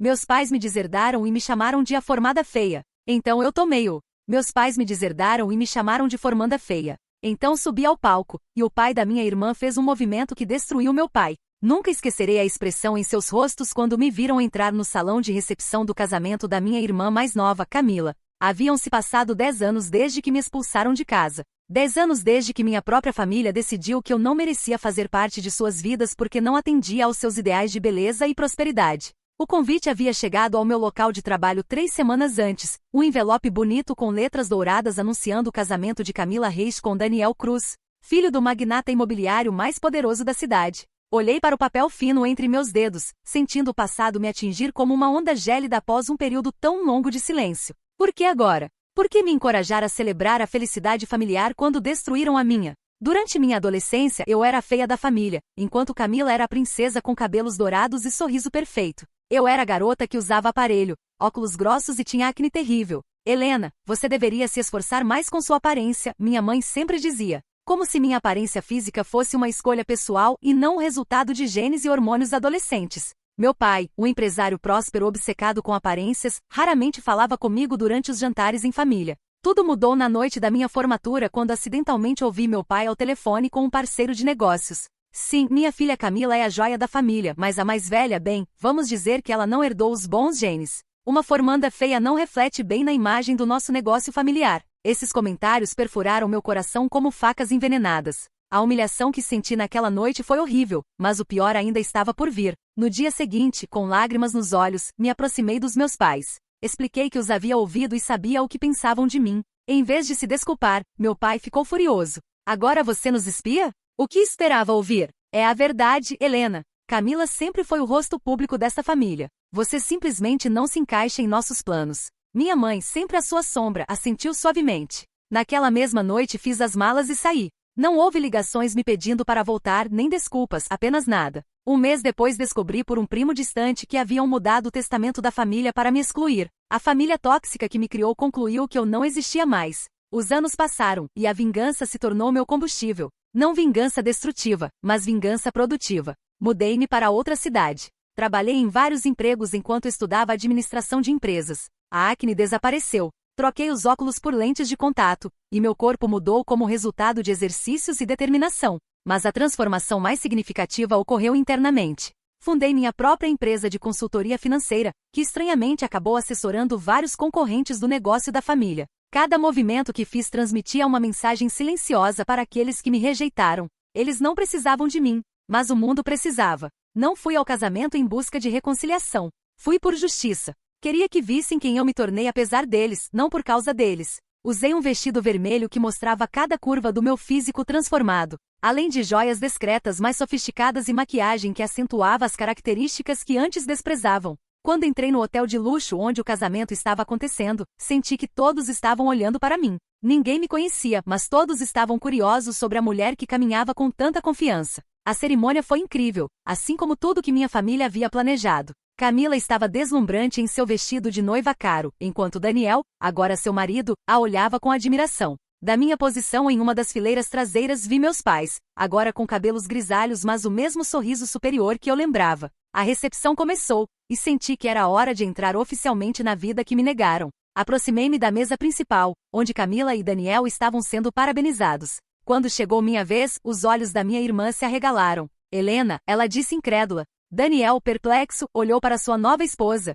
Meus pais me deserdaram e me chamaram de a formada feia. Então eu tomei o. Meus pais me deserdaram e me chamaram de formanda feia. Então subi ao palco, e o pai da minha irmã fez um movimento que destruiu meu pai. Nunca esquecerei a expressão em seus rostos quando me viram entrar no salão de recepção do casamento da minha irmã mais nova, Camila. Haviam-se passado 10 anos desde que me expulsaram de casa. 10 anos desde que minha própria família decidiu que eu não merecia fazer parte de suas vidas porque não atendia aos seus ideais de beleza e prosperidade. O convite havia chegado ao meu local de trabalho 3 semanas antes, um envelope bonito com letras douradas anunciando o casamento de Camila Reis com Daniel Cruz, filho do magnata imobiliário mais poderoso da cidade. Olhei para o papel fino entre meus dedos, sentindo o passado me atingir como uma onda gélida após um período tão longo de silêncio. Por que agora? Por que me encorajar a celebrar a felicidade familiar quando destruíram a minha? Durante minha adolescência eu era a feia da família, enquanto Camila era a princesa com cabelos dourados e sorriso perfeito. Eu era a garota que usava aparelho, óculos grossos e tinha acne terrível. Helena, você deveria se esforçar mais com sua aparência, minha mãe sempre dizia. Como se minha aparência física fosse uma escolha pessoal e não o resultado de genes e hormônios adolescentes. Meu pai, um empresário próspero obcecado com aparências, raramente falava comigo durante os jantares em família. Tudo mudou na noite da minha formatura quando acidentalmente ouvi meu pai ao telefone com um parceiro de negócios. Sim, minha filha Camila é a joia da família, mas a mais velha, bem, vamos dizer que ela não herdou os bons genes. Uma formanda feia não reflete bem na imagem do nosso negócio familiar. Esses comentários perfuraram meu coração como facas envenenadas. A humilhação que senti naquela noite foi horrível, mas o pior ainda estava por vir. No dia seguinte, com lágrimas nos olhos, me aproximei dos meus pais. Expliquei que os havia ouvido e sabia o que pensavam de mim. Em vez de se desculpar, meu pai ficou furioso. Agora você nos espia? O que esperava ouvir? É a verdade, Helena. Camila sempre foi o rosto público dessa família. Você simplesmente não se encaixa em nossos planos. Minha mãe, sempre a sua sombra, assentiu suavemente. Naquela mesma noite fiz as malas e saí. Não houve ligações me pedindo para voltar, nem desculpas, apenas nada. Um mês depois descobri por um primo distante que haviam mudado o testamento da família para me excluir. A família tóxica que me criou concluiu que eu não existia mais. Os anos passaram, e a vingança se tornou meu combustível. Não vingança destrutiva, mas vingança produtiva. Mudei-me para outra cidade. Trabalhei em vários empregos enquanto estudava administração de empresas. A acne desapareceu. Troquei os óculos por lentes de contato, e meu corpo mudou como resultado de exercícios e determinação. Mas a transformação mais significativa ocorreu internamente. Fundei minha própria empresa de consultoria financeira, que estranhamente acabou assessorando vários concorrentes do negócio da família. Cada movimento que fiz transmitia uma mensagem silenciosa para aqueles que me rejeitaram. Eles não precisavam de mim, mas o mundo precisava. Não fui ao casamento em busca de reconciliação. Fui por justiça. Queria que vissem quem eu me tornei apesar deles, não por causa deles. Usei um vestido vermelho que mostrava cada curva do meu físico transformado, além de joias discretas mais sofisticadas e maquiagem que acentuava as características que antes desprezavam. Quando entrei no hotel de luxo onde o casamento estava acontecendo, senti que todos estavam olhando para mim. Ninguém me conhecia, mas todos estavam curiosos sobre a mulher que caminhava com tanta confiança. A cerimônia foi incrível, assim como tudo que minha família havia planejado. Camila estava deslumbrante em seu vestido de noiva caro, enquanto Daniel, agora seu marido, a olhava com admiração. Da minha posição em uma das fileiras traseiras vi meus pais, agora com cabelos grisalhos mas o mesmo sorriso superior que eu lembrava. A recepção começou, e senti que era hora de entrar oficialmente na vida que me negaram. Aproximei-me da mesa principal, onde Camila e Daniel estavam sendo parabenizados. Quando chegou minha vez, os olhos da minha irmã se arregalaram. Helena, ela disse incrédula. Daniel, perplexo, olhou para sua nova esposa.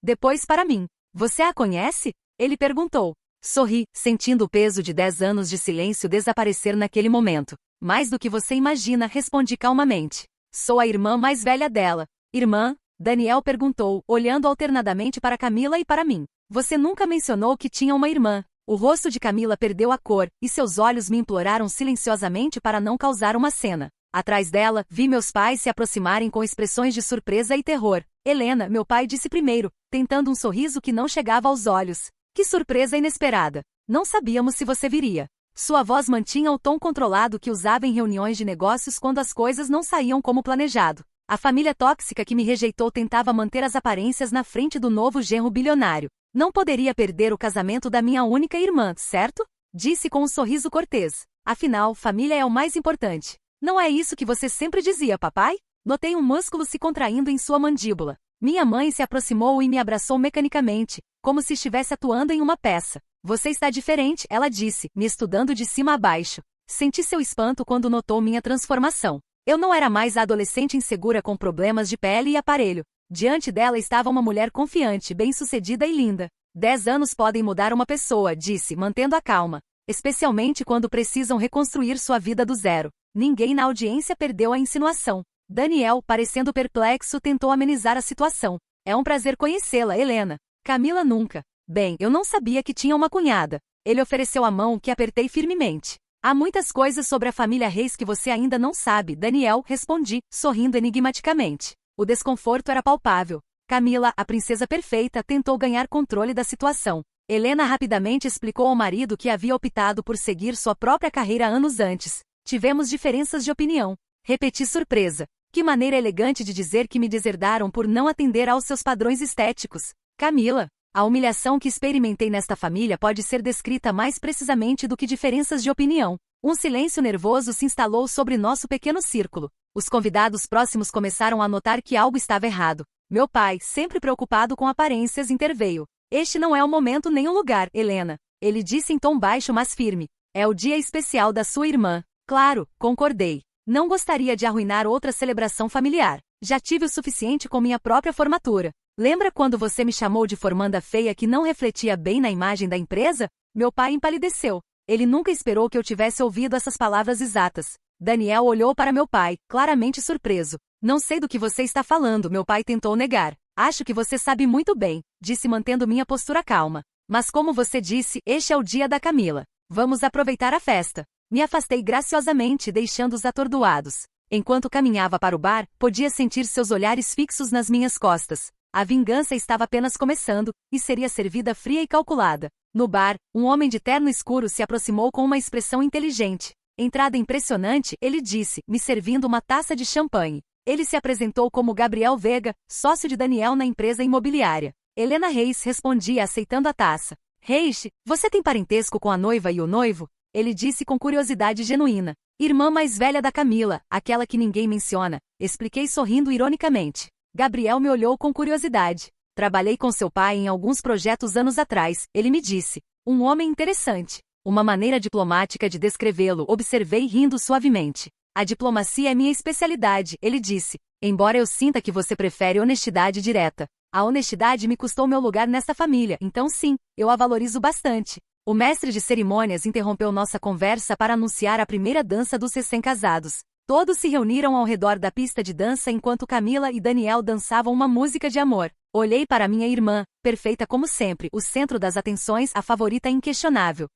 Depois para mim. Você a conhece? Ele perguntou. Sorri, sentindo o peso de 10 anos de silêncio desaparecer naquele momento. Mais do que você imagina, respondi calmamente. Sou a irmã mais velha dela. Irmã? Daniel perguntou, olhando alternadamente para Camila e para mim. Você nunca mencionou que tinha uma irmã. O rosto de Camila perdeu a cor, e seus olhos me imploraram silenciosamente para não causar uma cena. Atrás dela, vi meus pais se aproximarem com expressões de surpresa e terror. Helena, meu pai disse primeiro, tentando um sorriso que não chegava aos olhos. Que surpresa inesperada. Não sabíamos se você viria. Sua voz mantinha o tom controlado que usava em reuniões de negócios quando as coisas não saíam como planejado. A família tóxica que me rejeitou tentava manter as aparências na frente do novo genro bilionário. Não poderia perder o casamento da minha única irmã, certo? Disse com um sorriso cortês. Afinal, família é o mais importante. Não é isso que você sempre dizia, papai? Notei um músculo se contraindo em sua mandíbula. Minha mãe se aproximou e me abraçou mecanicamente, como se estivesse atuando em uma peça. Você está diferente, ela disse, me estudando de cima a baixo. Senti seu espanto quando notou minha transformação. Eu não era mais a adolescente insegura com problemas de pele e aparelho. Diante dela estava uma mulher confiante, bem-sucedida e linda. 10 anos podem mudar uma pessoa, disse, mantendo a calma. Especialmente quando precisam reconstruir sua vida do zero. Ninguém na audiência perdeu a insinuação. Daniel, parecendo perplexo, tentou amenizar a situação. É um prazer conhecê-la, Helena. Camila nunca. Bem, eu não sabia que tinha uma cunhada. Ele ofereceu a mão, que apertei firmemente. Há muitas coisas sobre a família Reis que você ainda não sabe, Daniel, respondi, sorrindo enigmaticamente. O desconforto era palpável. Camila, a princesa perfeita, tentou ganhar controle da situação. Helena rapidamente explicou ao marido que havia optado por seguir sua própria carreira anos antes. Tivemos diferenças de opinião. Repeti surpresa. Que maneira elegante de dizer que me deserdaram por não atender aos seus padrões estéticos. Camila, a humilhação que experimentei nesta família pode ser descrita mais precisamente do que diferenças de opinião. Um silêncio nervoso se instalou sobre nosso pequeno círculo. Os convidados próximos começaram a notar que algo estava errado. Meu pai, sempre preocupado com aparências, interveio. Este não é o momento nem o lugar, Helena. Ele disse em tom baixo mas firme. É o dia especial da sua irmã. Claro, concordei. Não gostaria de arruinar outra celebração familiar. Já tive o suficiente com minha própria formatura. Lembra quando você me chamou de formanda feia que não refletia bem na imagem da empresa? Meu pai empalideceu. Ele nunca esperou que eu tivesse ouvido essas palavras exatas. Daniel olhou para meu pai, claramente surpreso. Não sei do que você está falando, meu pai tentou negar. Acho que você sabe muito bem, disse mantendo minha postura calma. Mas como você disse, este é o dia da Camila. Vamos aproveitar a festa. Me afastei graciosamente, deixando-os atordoados. Enquanto caminhava para o bar, podia sentir seus olhares fixos nas minhas costas. A vingança estava apenas começando, e seria servida fria e calculada. No bar, um homem de terno escuro se aproximou com uma expressão inteligente. Entrada impressionante, ele disse, me servindo uma taça de champanhe. Ele se apresentou como Gabriel Vega, sócio de Daniel na empresa imobiliária. Helena Reis respondia aceitando a taça. Reis, você tem parentesco com a noiva e o noivo? Ele disse com curiosidade genuína. Irmã mais velha da Camila, aquela que ninguém menciona, expliquei sorrindo ironicamente. Gabriel me olhou com curiosidade. Trabalhei com seu pai em alguns projetos anos atrás, ele me disse. Um homem interessante. Uma maneira diplomática de descrevê-lo, observei rindo suavemente. A diplomacia é minha especialidade, ele disse. Embora eu sinta que você prefere honestidade direta. A honestidade me custou meu lugar nesta família, então sim, eu a valorizo bastante. O mestre de cerimônias interrompeu nossa conversa para anunciar a primeira dança dos recém-casados. Todos se reuniram ao redor da pista de dança enquanto Camila e Daniel dançavam uma música de amor. Olhei para minha irmã, perfeita como sempre, o centro das atenções, a favorita inquestionável.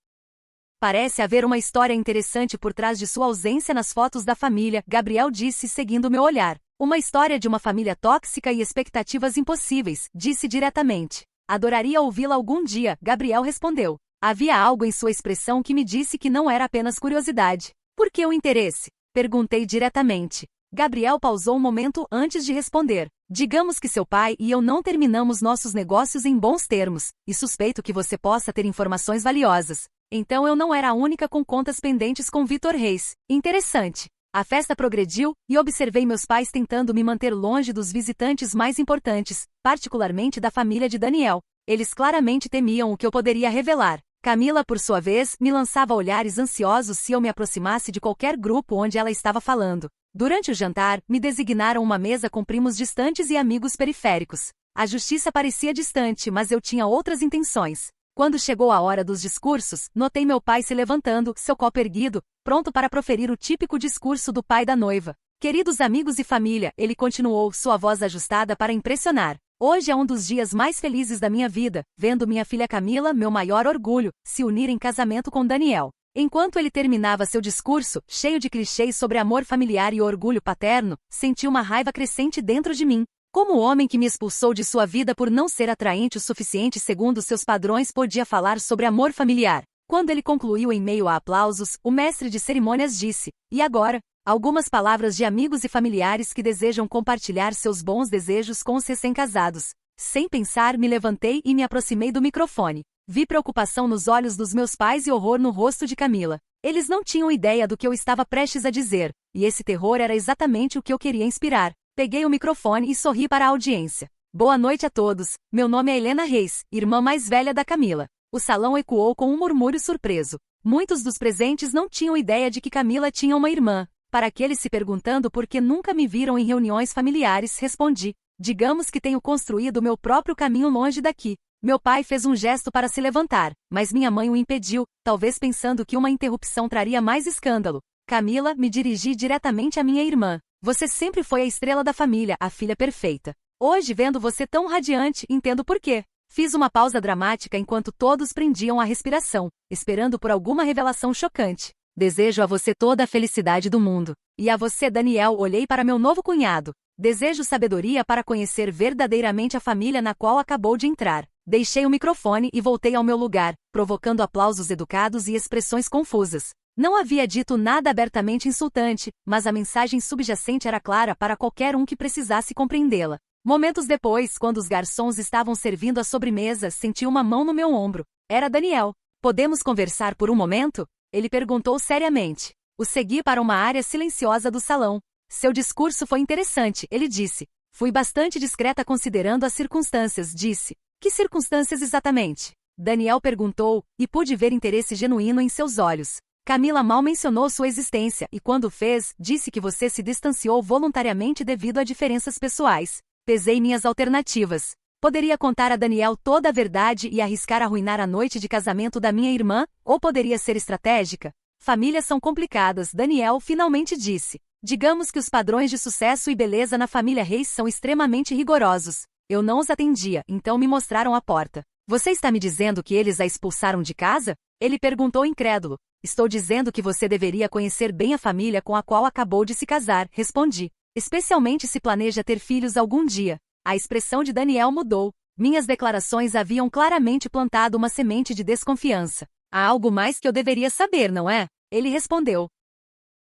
Parece haver uma história interessante por trás de sua ausência nas fotos da família, Gabriel disse seguindo meu olhar. Uma história de uma família tóxica e expectativas impossíveis, disse diretamente. Adoraria ouvi-la algum dia, Gabriel respondeu. Havia algo em sua expressão que me disse que não era apenas curiosidade. Por que o interesse? Perguntei diretamente. Gabriel pausou um momento antes de responder. Digamos que seu pai e eu não terminamos nossos negócios em bons termos, e suspeito que você possa ter informações valiosas. Então eu não era a única com contas pendentes com Vitor Reis. Interessante. A festa progrediu, e observei meus pais tentando me manter longe dos visitantes mais importantes, particularmente da família de Daniel. Eles claramente temiam o que eu poderia revelar. Camila, por sua vez, me lançava olhares ansiosos se eu me aproximasse de qualquer grupo onde ela estava falando. Durante o jantar, me designaram uma mesa com primos distantes e amigos periféricos. A justiça parecia distante, mas eu tinha outras intenções. Quando chegou a hora dos discursos, notei meu pai se levantando, seu copo erguido, pronto para proferir o típico discurso do pai da noiva. Queridos amigos e família, ele continuou, sua voz ajustada para impressionar. Hoje é um dos dias mais felizes da minha vida, vendo minha filha Camila, meu maior orgulho, se unir em casamento com Daniel. Enquanto ele terminava seu discurso, cheio de clichês sobre amor familiar e orgulho paterno, senti uma raiva crescente dentro de mim. Como o homem que me expulsou de sua vida por não ser atraente o suficiente segundo seus padrões podia falar sobre amor familiar? Quando ele concluiu em meio a aplausos, o mestre de cerimônias disse, e agora? Algumas palavras de amigos e familiares que desejam compartilhar seus bons desejos com os recém-casados. Sem pensar, me levantei e me aproximei do microfone. Vi preocupação nos olhos dos meus pais e horror no rosto de Camila. Eles não tinham ideia do que eu estava prestes a dizer, e esse terror era exatamente o que eu queria inspirar. Peguei o microfone e sorri para a audiência. Boa noite a todos, meu nome é Helena Reis, irmã mais velha da Camila. O salão ecoou com um murmúrio surpreso. Muitos dos presentes não tinham ideia de que Camila tinha uma irmã. Para aqueles se perguntando por que nunca me viram em reuniões familiares, respondi: digamos que tenho construído meu próprio caminho longe daqui. Meu pai fez um gesto para se levantar, mas minha mãe o impediu, talvez pensando que uma interrupção traria mais escândalo. Camila, me dirigi diretamente à minha irmã. Você sempre foi a estrela da família, a filha perfeita. Hoje, vendo você tão radiante, entendo por quê. Fiz uma pausa dramática enquanto todos prendiam a respiração, esperando por alguma revelação chocante. Desejo a você toda a felicidade do mundo. E a você, Daniel, olhei para meu novo cunhado. Desejo sabedoria para conhecer verdadeiramente a família na qual acabou de entrar. Deixei o microfone e voltei ao meu lugar, provocando aplausos educados e expressões confusas. Não havia dito nada abertamente insultante, mas a mensagem subjacente era clara para qualquer um que precisasse compreendê-la. Momentos depois, quando os garçons estavam servindo a sobremesa, senti uma mão no meu ombro. Era Daniel. Podemos conversar por um momento? Ele perguntou seriamente. O segui para uma área silenciosa do salão. Seu discurso foi interessante, ele disse. Fui bastante discreta considerando as circunstâncias, disse. Que circunstâncias exatamente? Daniel perguntou, e pude ver interesse genuíno em seus olhos. Camila mal mencionou sua existência e quando fez, disse que você se distanciou voluntariamente devido a diferenças pessoais. Pesei minhas alternativas. Poderia contar a Daniel toda a verdade e arriscar arruinar a noite de casamento da minha irmã, ou poderia ser estratégica? Famílias são complicadas, Daniel finalmente disse. Digamos que os padrões de sucesso e beleza na família Reis são extremamente rigorosos. Eu não os atendia, então me mostraram a porta. Você está me dizendo que eles a expulsaram de casa? Ele perguntou incrédulo. Estou dizendo que você deveria conhecer bem a família com a qual acabou de se casar, respondi. Especialmente se planeja ter filhos algum dia. A expressão de Daniel mudou. Minhas declarações haviam claramente plantado uma semente de desconfiança. Há algo mais que eu deveria saber, não é? Ele respondeu.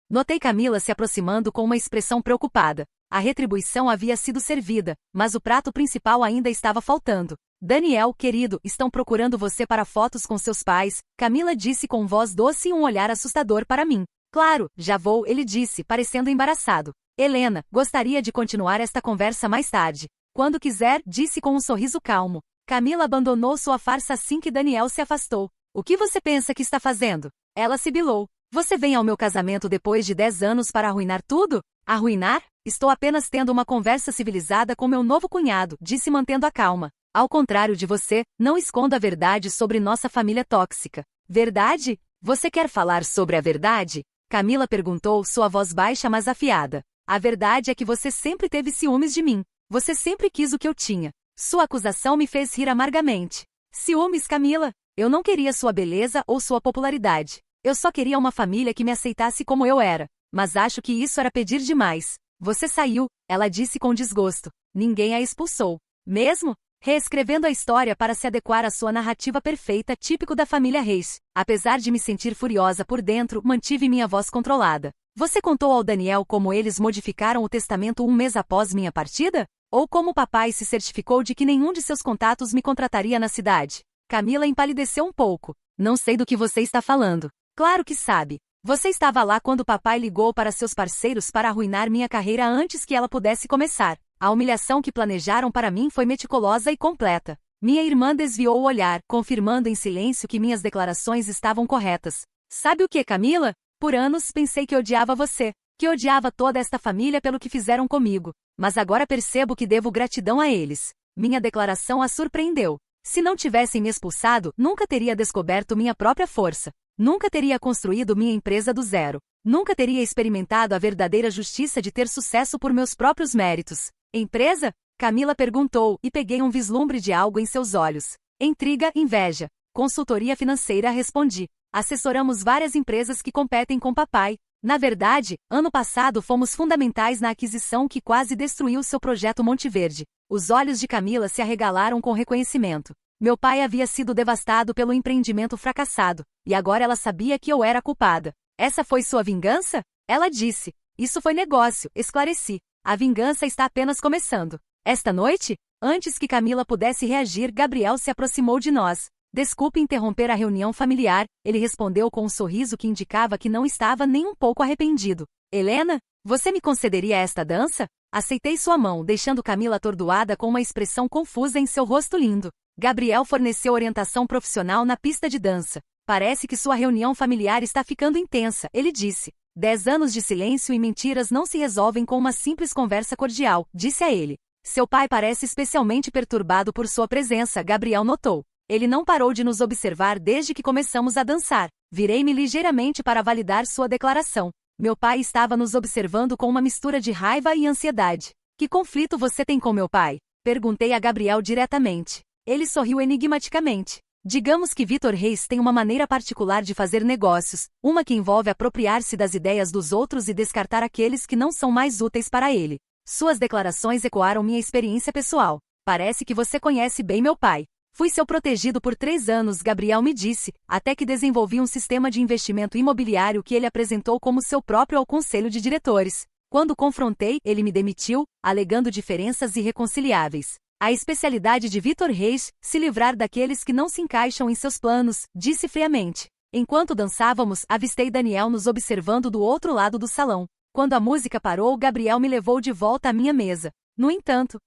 Notei Camila se aproximando com uma expressão preocupada. A retribuição havia sido servida, mas o prato principal ainda estava faltando. Daniel, querido, estão procurando você para fotos com seus pais, Camila disse com voz doce e um olhar assustador para mim. Claro, já vou, ele disse, parecendo embaraçado. Helena, gostaria de continuar esta conversa mais tarde. Quando quiser, disse com um sorriso calmo. Camila abandonou sua farsa assim que Daniel se afastou. O que você pensa que está fazendo? Ela sibilou. Você vem ao meu casamento depois de 10 anos para arruinar tudo? Arruinar? Estou apenas tendo uma conversa civilizada com meu novo cunhado, disse mantendo a calma. Ao contrário de você, não escondo a verdade sobre nossa família tóxica. Verdade? Você quer falar sobre a verdade? Camila perguntou, sua voz baixa mas afiada. A verdade é que você sempre teve ciúmes de mim. Você sempre quis o que eu tinha. Sua acusação me fez rir amargamente. Ciúmes, Camila? Eu não queria sua beleza ou sua popularidade. Eu só queria uma família que me aceitasse como eu era. Mas acho que isso era pedir demais. Você saiu, ela disse com desgosto. Ninguém a expulsou. Mesmo? Reescrevendo a história para se adequar à sua narrativa perfeita, típico da família Reis. Apesar de me sentir furiosa por dentro, mantive minha voz controlada. Você contou ao Daniel como eles modificaram o testamento um mês após minha partida? Ou como papai se certificou de que nenhum de seus contatos me contrataria na cidade? Camila empalideceu um pouco. Não sei do que você está falando. Claro que sabe. Você estava lá quando papai ligou para seus parceiros para arruinar minha carreira antes que ela pudesse começar. A humilhação que planejaram para mim foi meticulosa e completa. Minha irmã desviou o olhar, confirmando em silêncio que minhas declarações estavam corretas. Sabe o que, Camila? Por anos pensei que odiava você, que odiava toda esta família pelo que fizeram comigo. Mas agora percebo que devo gratidão a eles. Minha declaração a surpreendeu. Se não tivessem me expulsado, nunca teria descoberto minha própria força. Nunca teria construído minha empresa do zero. Nunca teria experimentado a verdadeira justiça de ter sucesso por meus próprios méritos. Empresa? Camila perguntou, e peguei um vislumbre de algo em seus olhos. Intriga, inveja. Consultoria financeira, respondi. Assessoramos várias empresas que competem com papai. Na verdade, ano passado fomos fundamentais na aquisição que quase destruiu seu projeto Monte Verde. Os olhos de Camila se arregalaram com reconhecimento. Meu pai havia sido devastado pelo empreendimento fracassado, e agora ela sabia que eu era a culpada. Essa foi sua vingança? Ela disse. Isso foi negócio, esclareci. A vingança está apenas começando. Esta noite? Antes que Camila pudesse reagir, Gabriel se aproximou de nós. Desculpe interromper a reunião familiar, ele respondeu com um sorriso que indicava que não estava nem um pouco arrependido. Helena, você me concederia esta dança? Aceitei sua mão, deixando Camila atordoada com uma expressão confusa em seu rosto lindo. Gabriel forneceu orientação profissional na pista de dança. Parece que sua reunião familiar está ficando intensa, ele disse. 10 anos de silêncio e mentiras não se resolvem com uma simples conversa cordial, disse a ele. Seu pai parece especialmente perturbado por sua presença, Gabriel notou. Ele não parou de nos observar desde que começamos a dançar. Virei-me ligeiramente para validar sua declaração. Meu pai estava nos observando com uma mistura de raiva e ansiedade. Que conflito você tem com meu pai? Perguntei a Gabriel diretamente. Ele sorriu enigmaticamente. Digamos que Vitor Reis tem uma maneira particular de fazer negócios, uma que envolve apropriar-se das ideias dos outros e descartar aqueles que não são mais úteis para ele. Suas declarações ecoaram minha experiência pessoal. Parece que você conhece bem meu pai. Fui seu protegido por 3 anos, Gabriel me disse, até que desenvolvi um sistema de investimento imobiliário que ele apresentou como seu próprio ao conselho de diretores. Quando confrontei, ele me demitiu, alegando diferenças irreconciliáveis. A especialidade de Vitor Reis, se livrar daqueles que não se encaixam em seus planos, disse friamente. Enquanto dançávamos, avistei Daniel nos observando do outro lado do salão. Quando a música parou, Gabriel me levou de volta à minha mesa. No entanto,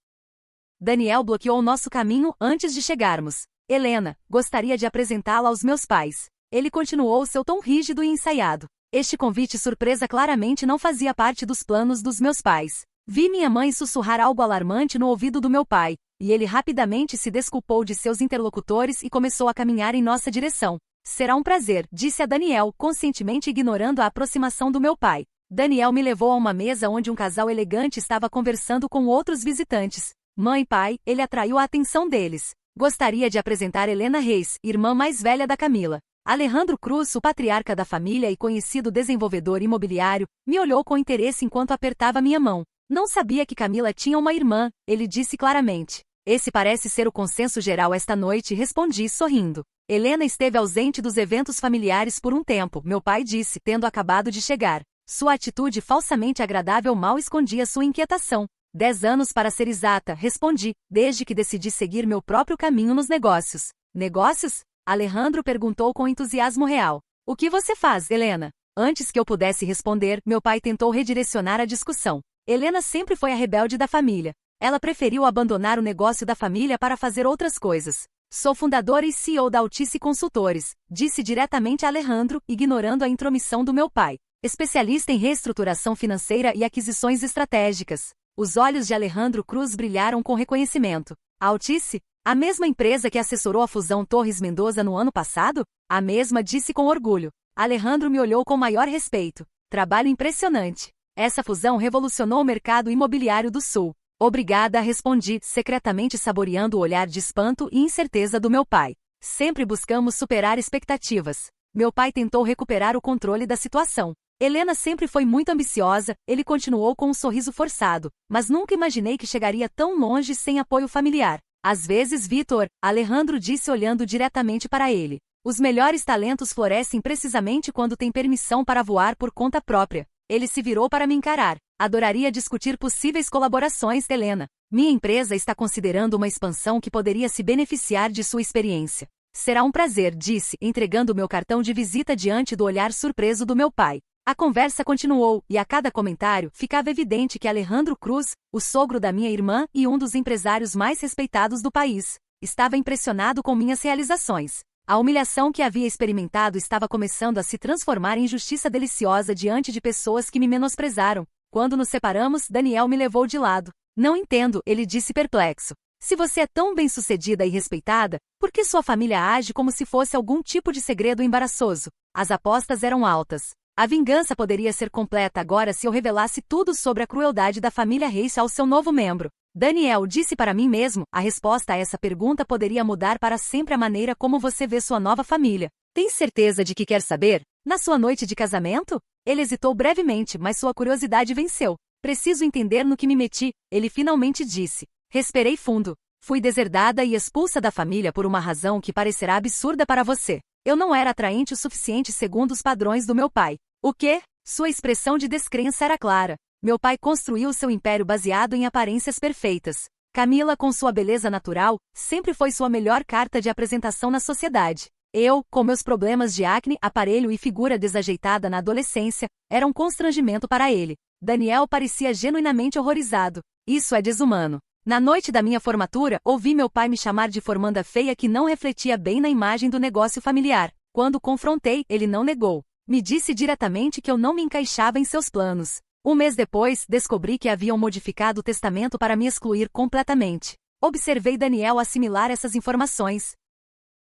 Daniel bloqueou nosso caminho antes de chegarmos. Helena, gostaria de apresentá-la aos meus pais. Ele continuou seu tom rígido e ensaiado. Este convite surpresa claramente não fazia parte dos planos dos meus pais. Vi minha mãe sussurrar algo alarmante no ouvido do meu pai, e ele rapidamente se desculpou de seus interlocutores e começou a caminhar em nossa direção. Será um prazer, disse a Daniel, conscientemente ignorando a aproximação do meu pai. Daniel me levou a uma mesa onde um casal elegante estava conversando com outros visitantes. Mãe e pai, ele atraiu a atenção deles. Gostaria de apresentar Helena Reis, irmã mais velha da Camila. Alejandro Cruz, o patriarca da família e conhecido desenvolvedor imobiliário, me olhou com interesse enquanto apertava minha mão. Não sabia que Camila tinha uma irmã, ele disse claramente. Esse parece ser o consenso geral esta noite, respondi sorrindo. Helena esteve ausente dos eventos familiares por um tempo, meu pai disse, tendo acabado de chegar. Sua atitude falsamente agradável mal escondia sua inquietação. 10 anos para ser exata, respondi, desde que decidi seguir meu próprio caminho nos negócios. Negócios? Alejandro perguntou com entusiasmo real. O que você faz, Helena? Antes que eu pudesse responder, meu pai tentou redirecionar a discussão. Helena sempre foi a rebelde da família. Ela preferiu abandonar o negócio da família para fazer outras coisas. Sou fundadora e CEO da Altice Consultores, disse diretamente a Alejandro, ignorando a intromissão do meu pai. Especialista em reestruturação financeira e aquisições estratégicas. Os olhos de Alejandro Cruz brilharam com reconhecimento. A Altice? A mesma empresa que assessorou a fusão Torres Mendoza no ano passado? A mesma, disse com orgulho. Alejandro me olhou com maior respeito. Trabalho impressionante. Essa fusão revolucionou o mercado imobiliário do Sul. Obrigada, respondi, secretamente saboreando o olhar de espanto e incerteza do meu pai. Sempre buscamos superar expectativas. Meu pai tentou recuperar o controle da situação. Helena sempre foi muito ambiciosa, ele continuou com um sorriso forçado, mas nunca imaginei que chegaria tão longe sem apoio familiar. Às vezes, Vitor, Alejandro disse olhando diretamente para ele. Os melhores talentos florescem precisamente quando têm permissão para voar por conta própria. Ele se virou para me encarar. Adoraria discutir possíveis colaborações, Helena. Minha empresa está considerando uma expansão que poderia se beneficiar de sua experiência. Será um prazer, disse, entregando meu cartão de visita diante do olhar surpreso do meu pai. A conversa continuou, e a cada comentário ficava evidente que Alejandro Cruz, o sogro da minha irmã e um dos empresários mais respeitados do país, estava impressionado com minhas realizações. A humilhação que havia experimentado estava começando a se transformar em justiça deliciosa diante de pessoas que me menosprezaram. Quando nos separamos, Daniel me levou de lado. Não entendo, ele disse perplexo. Se você é tão bem-sucedida e respeitada, por que sua família age como se fosse algum tipo de segredo embaraçoso? As apostas eram altas. A vingança poderia ser completa agora se eu revelasse tudo sobre a crueldade da família Reis ao seu novo membro. Daniel, disse para mim mesmo, a resposta a essa pergunta poderia mudar para sempre a maneira como você vê sua nova família. Tem certeza de que quer saber? Na sua noite de casamento? Ele hesitou brevemente, mas sua curiosidade venceu. Preciso entender no que me meti, ele finalmente disse. Respirei fundo. Fui deserdada e expulsa da família por uma razão que parecerá absurda para você. Eu não era atraente o suficiente segundo os padrões do meu pai. O quê? Sua expressão de descrença era clara. Meu pai construiu seu império baseado em aparências perfeitas. Camila, com sua beleza natural, sempre foi sua melhor carta de apresentação na sociedade. Eu, com meus problemas de acne, aparelho e figura desajeitada na adolescência, era um constrangimento para ele. Daniel parecia genuinamente horrorizado. Isso é desumano. Na noite da minha formatura, ouvi meu pai me chamar de formanda feia que não refletia bem na imagem do negócio familiar. Quando confrontei, ele não negou. Me disse diretamente que eu não me encaixava em seus planos. Um mês depois, descobri que haviam modificado o testamento para me excluir completamente. Observei Daniel assimilar essas informações,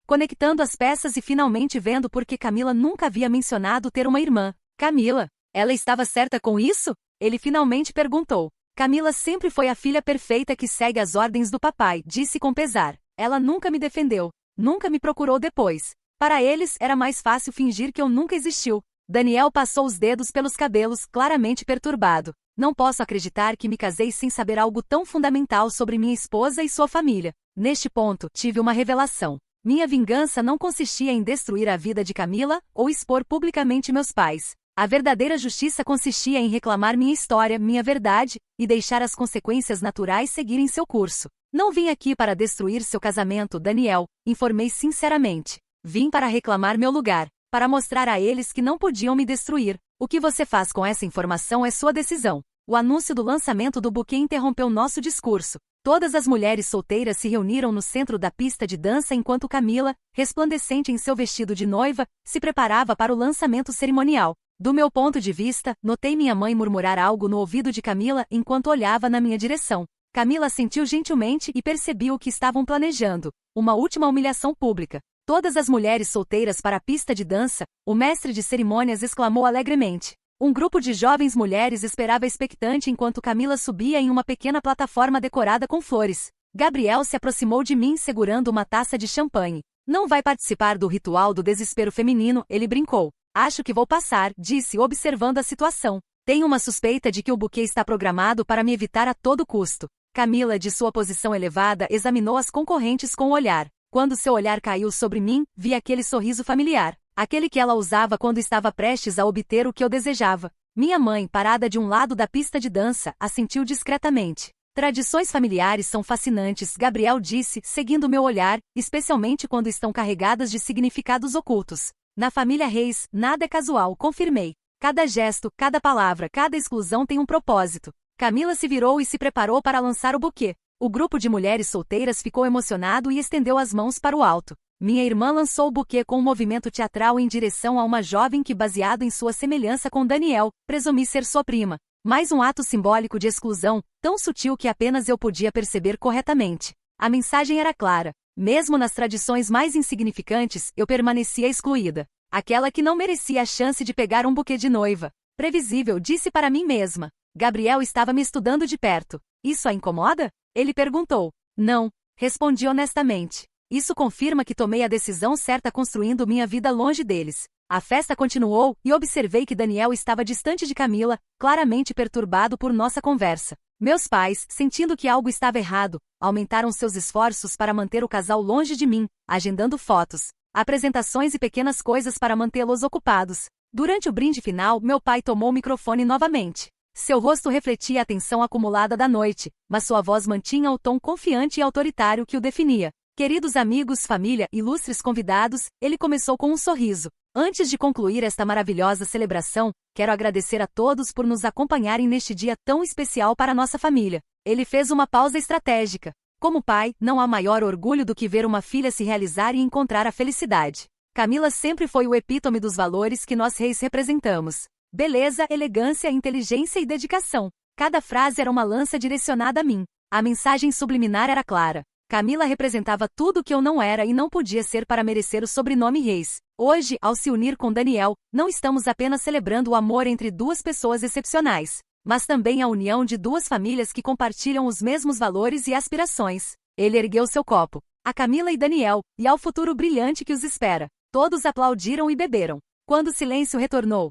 conectando as peças e finalmente vendo por que Camila nunca havia mencionado ter uma irmã. Camila, ela estava certa com isso? Ele finalmente perguntou. Camila sempre foi a filha perfeita que segue as ordens do papai, disse com pesar. Ela nunca me defendeu, nunca me procurou depois. Para eles, era mais fácil fingir que eu nunca existiu. Daniel passou os dedos pelos cabelos, claramente perturbado. Não posso acreditar que me casei sem saber algo tão fundamental sobre minha esposa e sua família. Neste ponto, tive uma revelação. Minha vingança não consistia em destruir a vida de Camila ou expor publicamente meus pais. A verdadeira justiça consistia em reclamar minha história, minha verdade, e deixar as consequências naturais seguirem seu curso. Não vim aqui para destruir seu casamento, Daniel, informei sinceramente. Vim para reclamar meu lugar, para mostrar a eles que não podiam me destruir. O que você faz com essa informação é sua decisão. O anúncio do lançamento do buquê interrompeu nosso discurso. Todas as mulheres solteiras se reuniram no centro da pista de dança enquanto Camila, resplandecente em seu vestido de noiva, se preparava para o lançamento cerimonial. Do meu ponto de vista, notei minha mãe murmurar algo no ouvido de Camila enquanto olhava na minha direção. Camila assentiu gentilmente e percebeu o que estavam planejando. Uma última humilhação pública. Todas as mulheres solteiras para a pista de dança, o mestre de cerimônias exclamou alegremente. Um grupo de jovens mulheres esperava expectante enquanto Camila subia em uma pequena plataforma decorada com flores. Gabriel se aproximou de mim segurando uma taça de champanhe. Não vai participar do ritual do desespero feminino, ele brincou. Acho que vou passar, disse observando a situação. Tenho uma suspeita de que o buquê está programado para me evitar a todo custo. Camila, de sua posição elevada, examinou as concorrentes com o olhar. Quando seu olhar caiu sobre mim, vi aquele sorriso familiar. Aquele que ela usava quando estava prestes a obter o que eu desejava. Minha mãe, parada de um lado da pista de dança, assentiu discretamente. Tradições familiares são fascinantes, Gabriel disse, seguindo meu olhar, especialmente quando estão carregadas de significados ocultos. Na família Reis, nada é casual, confirmei. Cada gesto, cada palavra, cada exclusão tem um propósito. Camila se virou e se preparou para lançar o buquê. O grupo de mulheres solteiras ficou emocionado e estendeu as mãos para o alto. Minha irmã lançou o buquê com um movimento teatral em direção a uma jovem que, baseado em sua semelhança com Daniel, presumi ser sua prima. Mais um ato simbólico de exclusão, tão sutil que apenas eu podia perceber corretamente. A mensagem era clara. Mesmo nas tradições mais insignificantes, eu permanecia excluída. Aquela que não merecia a chance de pegar um buquê de noiva. Previsível, disse para mim mesma. Gabriel estava me estudando de perto. Isso a incomoda? Ele perguntou. Não, respondi honestamente. Isso confirma que tomei a decisão certa construindo minha vida longe deles. A festa continuou e observei que Daniel estava distante de Camila, claramente perturbado por nossa conversa. Meus pais, sentindo que algo estava errado, aumentaram seus esforços para manter o casal longe de mim, agendando fotos, apresentações e pequenas coisas para mantê-los ocupados. Durante o brinde final, meu pai tomou o microfone novamente. Seu rosto refletia a tensão acumulada da noite, mas sua voz mantinha o tom confiante e autoritário que o definia. Queridos amigos, família, ilustres convidados, ele começou com um sorriso. Antes de concluir esta maravilhosa celebração, quero agradecer a todos por nos acompanharem neste dia tão especial para nossa família. Ele fez uma pausa estratégica. Como pai, não há maior orgulho do que ver uma filha se realizar e encontrar a felicidade. Camila sempre foi o epítome dos valores que nós reis representamos. Beleza, elegância, inteligência e dedicação. Cada frase era uma lança direcionada a mim. A mensagem subliminar era clara. Camila representava tudo o que eu não era e não podia ser para merecer o sobrenome Reis. Hoje, ao se unir com Daniel, não estamos apenas celebrando o amor entre duas pessoas excepcionais, mas também a união de duas famílias que compartilham os mesmos valores e aspirações. Ele ergueu seu copo. A Camila e Daniel, e ao futuro brilhante que os espera. Todos aplaudiram e beberam. Quando o silêncio retornou,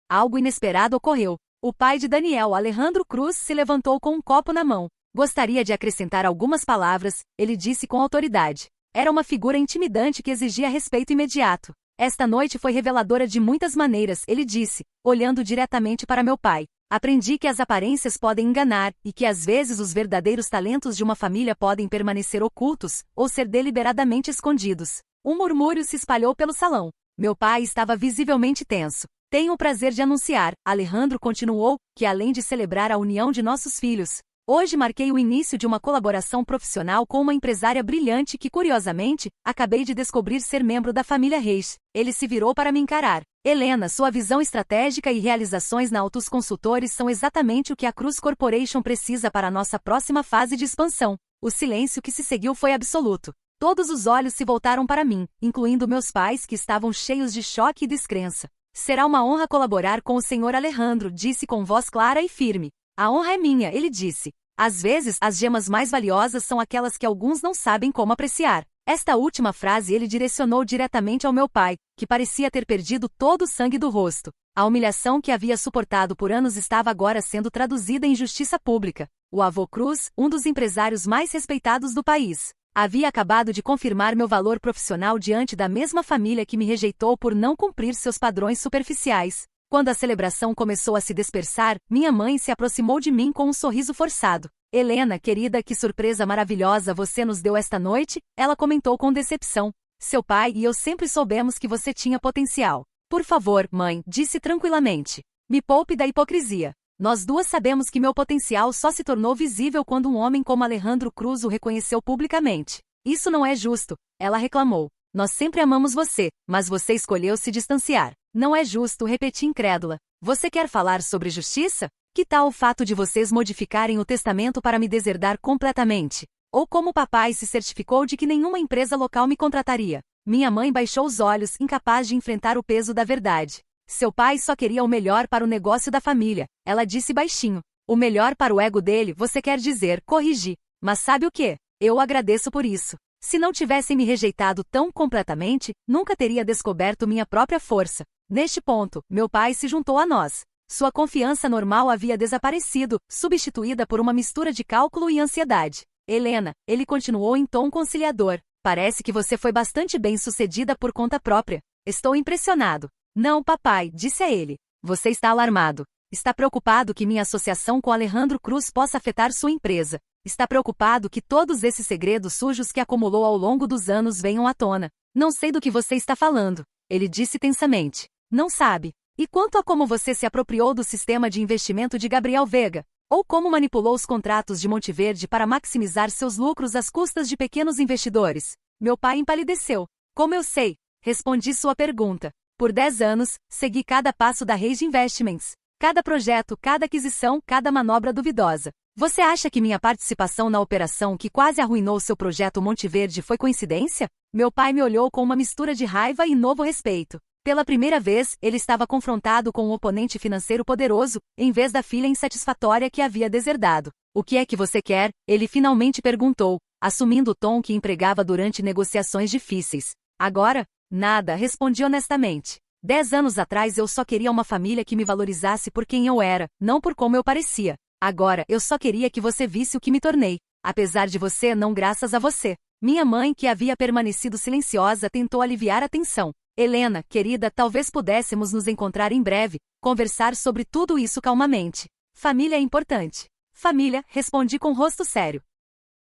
algo inesperado ocorreu. O pai de Daniel, Alejandro Cruz, se levantou com um copo na mão. Gostaria de acrescentar algumas palavras, ele disse com autoridade. Era uma figura intimidante que exigia respeito imediato. Esta noite foi reveladora de muitas maneiras, ele disse, olhando diretamente para meu pai. Aprendi que as aparências podem enganar, e que às vezes os verdadeiros talentos de uma família podem permanecer ocultos, ou ser deliberadamente escondidos. Um murmúrio se espalhou pelo salão. Meu pai estava visivelmente tenso. Tenho o prazer de anunciar, Alejandro continuou, que além de celebrar a união de nossos filhos, hoje marquei o início de uma colaboração profissional com uma empresária brilhante que, curiosamente, acabei de descobrir ser membro da família Reis. Ele se virou para me encarar. Helena, sua visão estratégica e realizações na Autos Consultores são exatamente o que a Cruz Corporation precisa para a nossa próxima fase de expansão. O silêncio que se seguiu foi absoluto. Todos os olhos se voltaram para mim, incluindo meus pais que estavam cheios de choque e descrença. Será uma honra colaborar com o Sr. Alejandro, disse com voz clara e firme. A honra é minha, ele disse. Às vezes, as gemas mais valiosas são aquelas que alguns não sabem como apreciar. Esta última frase ele direcionou diretamente ao meu pai, que parecia ter perdido todo o sangue do rosto. A humilhação que havia suportado por anos estava agora sendo traduzida em justiça pública. O avô Cruz, um dos empresários mais respeitados do país, havia acabado de confirmar meu valor profissional diante da mesma família que me rejeitou por não cumprir seus padrões superficiais. Quando a celebração começou a se dispersar, minha mãe se aproximou de mim com um sorriso forçado. Helena, querida, que surpresa maravilhosa você nos deu esta noite, ela comentou com decepção. Seu pai e eu sempre soubemos que você tinha potencial. Por favor, mãe, disse tranquilamente. Me poupe da hipocrisia. Nós duas sabemos que meu potencial só se tornou visível quando um homem como Alejandro Cruz o reconheceu publicamente. Isso não é justo, ela reclamou. Nós sempre amamos você, mas você escolheu se distanciar. Não é justo, repeti incrédula. Você quer falar sobre justiça? Que tal o fato de vocês modificarem o testamento para me deserdar completamente? Ou como papai se certificou de que nenhuma empresa local me contrataria? Minha mãe baixou os olhos, incapaz de enfrentar o peso da verdade. Seu pai só queria o melhor para o negócio da família, ela disse baixinho. O melhor para o ego dele, você quer dizer, corrigi. Mas sabe o quê? Eu agradeço por isso. Se não tivessem me rejeitado tão completamente, nunca teria descoberto minha própria força. Neste ponto, meu pai se juntou a nós. Sua confiança normal havia desaparecido, substituída por uma mistura de cálculo e ansiedade. Helena, ele continuou em tom conciliador. Parece que você foi bastante bem-sucedida por conta própria. Estou impressionado. Não, papai, disse a ele. Você está alarmado. Está preocupado que minha associação com Alejandro Cruz possa afetar sua empresa. Está preocupado que todos esses segredos sujos que acumulou ao longo dos anos venham à tona. Não sei do que você está falando. Ele disse tensamente. Não sabe. E quanto a como você se apropriou do sistema de investimento de Gabriel Vega? Ou como manipulou os contratos de Monteverde para maximizar seus lucros às custas de pequenos investidores? Meu pai empalideceu. Como eu sei? Respondi sua pergunta. Por 10 anos, segui cada passo da Reis Investments. Cada projeto, cada aquisição, cada manobra duvidosa. Você acha que minha participação na operação que quase arruinou seu projeto Monteverde foi coincidência? Meu pai me olhou com uma mistura de raiva e novo respeito. Pela primeira vez, ele estava confrontado com um oponente financeiro poderoso, em vez da filha insatisfatória que havia deserdado. O que é que você quer? Ele finalmente perguntou, assumindo o tom que empregava durante negociações difíceis. Agora? Nada, respondi honestamente. 10 anos atrás eu só queria uma família que me valorizasse por quem eu era, não por como eu parecia. Agora, eu só queria que você visse o que me tornei. Apesar de você, não graças a você. Minha mãe, que havia permanecido silenciosa, tentou aliviar a tensão. Helena, querida, talvez pudéssemos nos encontrar em breve, conversar sobre tudo isso calmamente. Família é importante. Família, respondi com rosto sério.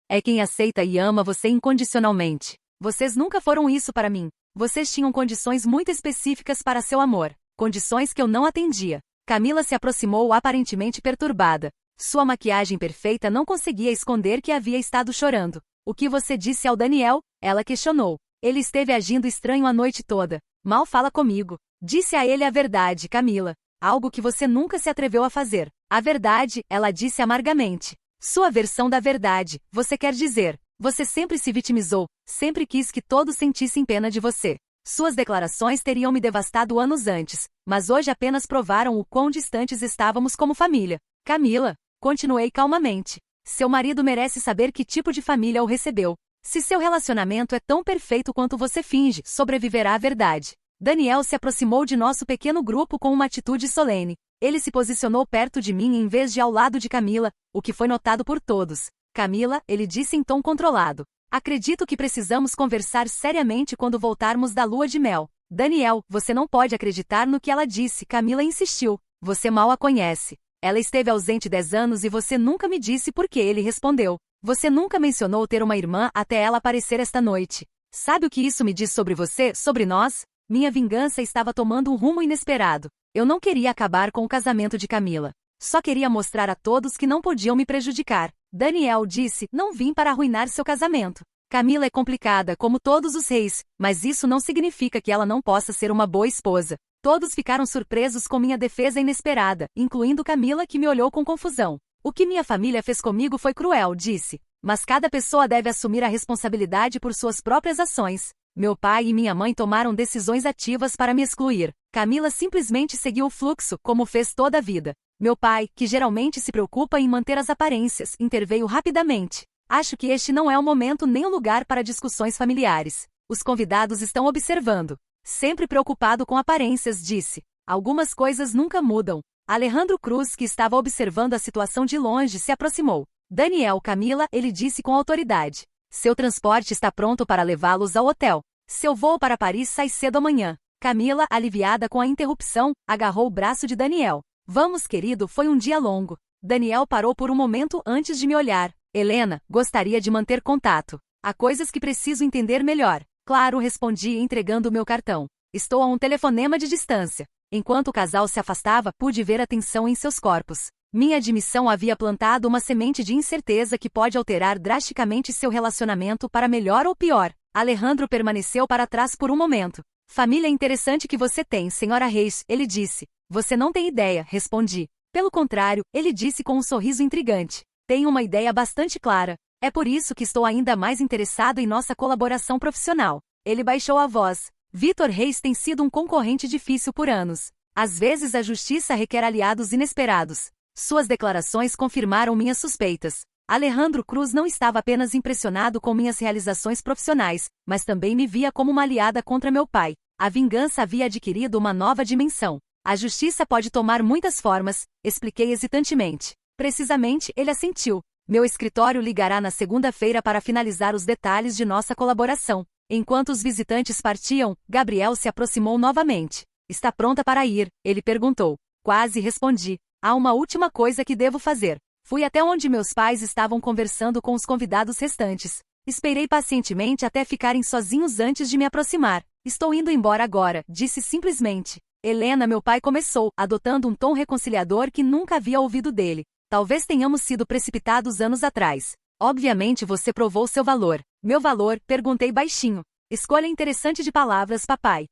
É quem aceita e ama você incondicionalmente. Vocês nunca foram isso para mim. Vocês tinham condições muito específicas para seu amor. Condições que eu não atendia. Camila se aproximou aparentemente perturbada. Sua maquiagem perfeita não conseguia esconder que havia estado chorando. O que você disse ao Daniel? Ela questionou. Ele esteve agindo estranho a noite toda. Mal fala comigo. Disse a ele a verdade, Camila. Algo que você nunca se atreveu a fazer. A verdade, ela disse amargamente. Sua versão da verdade, você quer dizer. Você sempre se vitimizou, sempre quis que todos sentissem pena de você. Suas declarações teriam me devastado anos antes, mas hoje apenas provaram o quão distantes estávamos como família. Camila, continuei calmamente. Seu marido merece saber que tipo de família o recebeu. Se seu relacionamento é tão perfeito quanto você finge, sobreviverá à verdade. Daniel se aproximou de nosso pequeno grupo com uma atitude solene. Ele se posicionou perto de mim em vez de ao lado de Camila, o que foi notado por todos. Camila, ele disse em tom controlado. Acredito que precisamos conversar seriamente quando voltarmos da lua de mel. Daniel, você não pode acreditar no que ela disse, Camila insistiu. Você mal a conhece. Ela esteve ausente 10 anos e você nunca me disse por que, ele respondeu. Você nunca mencionou ter uma irmã até ela aparecer esta noite. Sabe o que isso me diz sobre você, sobre nós? Minha vingança estava tomando um rumo inesperado. Eu não queria acabar com o casamento de Camila. Só queria mostrar a todos que não podiam me prejudicar. Daniel disse, não vim para arruinar seu casamento. Camila é complicada como todos os reis, mas isso não significa que ela não possa ser uma boa esposa. Todos ficaram surpresos com minha defesa inesperada, incluindo Camila que me olhou com confusão. O que minha família fez comigo foi cruel, disse. Mas cada pessoa deve assumir a responsabilidade por suas próprias ações. Meu pai e minha mãe tomaram decisões ativas para me excluir. Camila simplesmente seguiu o fluxo, como fez toda a vida. Meu pai, que geralmente se preocupa em manter as aparências, interveio rapidamente. Acho que este não é o momento nem o lugar para discussões familiares. Os convidados estão observando. Sempre preocupado com aparências, disse. Algumas coisas nunca mudam. Alejandro Cruz, que estava observando a situação de longe, se aproximou. Daniel, Camila, ele disse com autoridade. Seu transporte está pronto para levá-los ao hotel. Seu voo para Paris sai cedo amanhã. Camila, aliviada com a interrupção, agarrou o braço de Daniel. Vamos, querido, foi um dia longo. Daniel parou por um momento antes de me olhar. Helena, gostaria de manter contato. Há coisas que preciso entender melhor. Claro, respondi entregando meu cartão. Estou a um telefonema de distância. Enquanto o casal se afastava, pude ver a tensão em seus corpos. Minha admissão havia plantado uma semente de incerteza que pode alterar drasticamente seu relacionamento para melhor ou pior. Alejandro permaneceu para trás por um momento. Família interessante que você tem, senhora Reis, ele disse. Você não tem ideia, respondi. Pelo contrário, ele disse com um sorriso intrigante. Tenho uma ideia bastante clara. É por isso que estou ainda mais interessado em nossa colaboração profissional. Ele baixou a voz. Vitor Reis tem sido um concorrente difícil por anos. Às vezes a justiça requer aliados inesperados. Suas declarações confirmaram minhas suspeitas. Alejandro Cruz não estava apenas impressionado com minhas realizações profissionais, mas também me via como uma aliada contra meu pai. A vingança havia adquirido uma nova dimensão. A justiça pode tomar muitas formas, expliquei hesitantemente. Precisamente, ele assentiu. Meu escritório ligará na segunda-feira para finalizar os detalhes de nossa colaboração. Enquanto os visitantes partiam, Gabriel se aproximou novamente. Está pronta para ir? Ele perguntou. Quase respondi. Há uma última coisa que devo fazer. Fui até onde meus pais estavam conversando com os convidados restantes. Esperei pacientemente até ficarem sozinhos antes de me aproximar. Estou indo embora agora, disse simplesmente. Helena, meu pai começou, adotando um tom reconciliador que nunca havia ouvido dele. Talvez tenhamos sido precipitados anos atrás. Obviamente você provou seu valor. Meu valor? Perguntei baixinho. Escolha interessante de palavras, papai.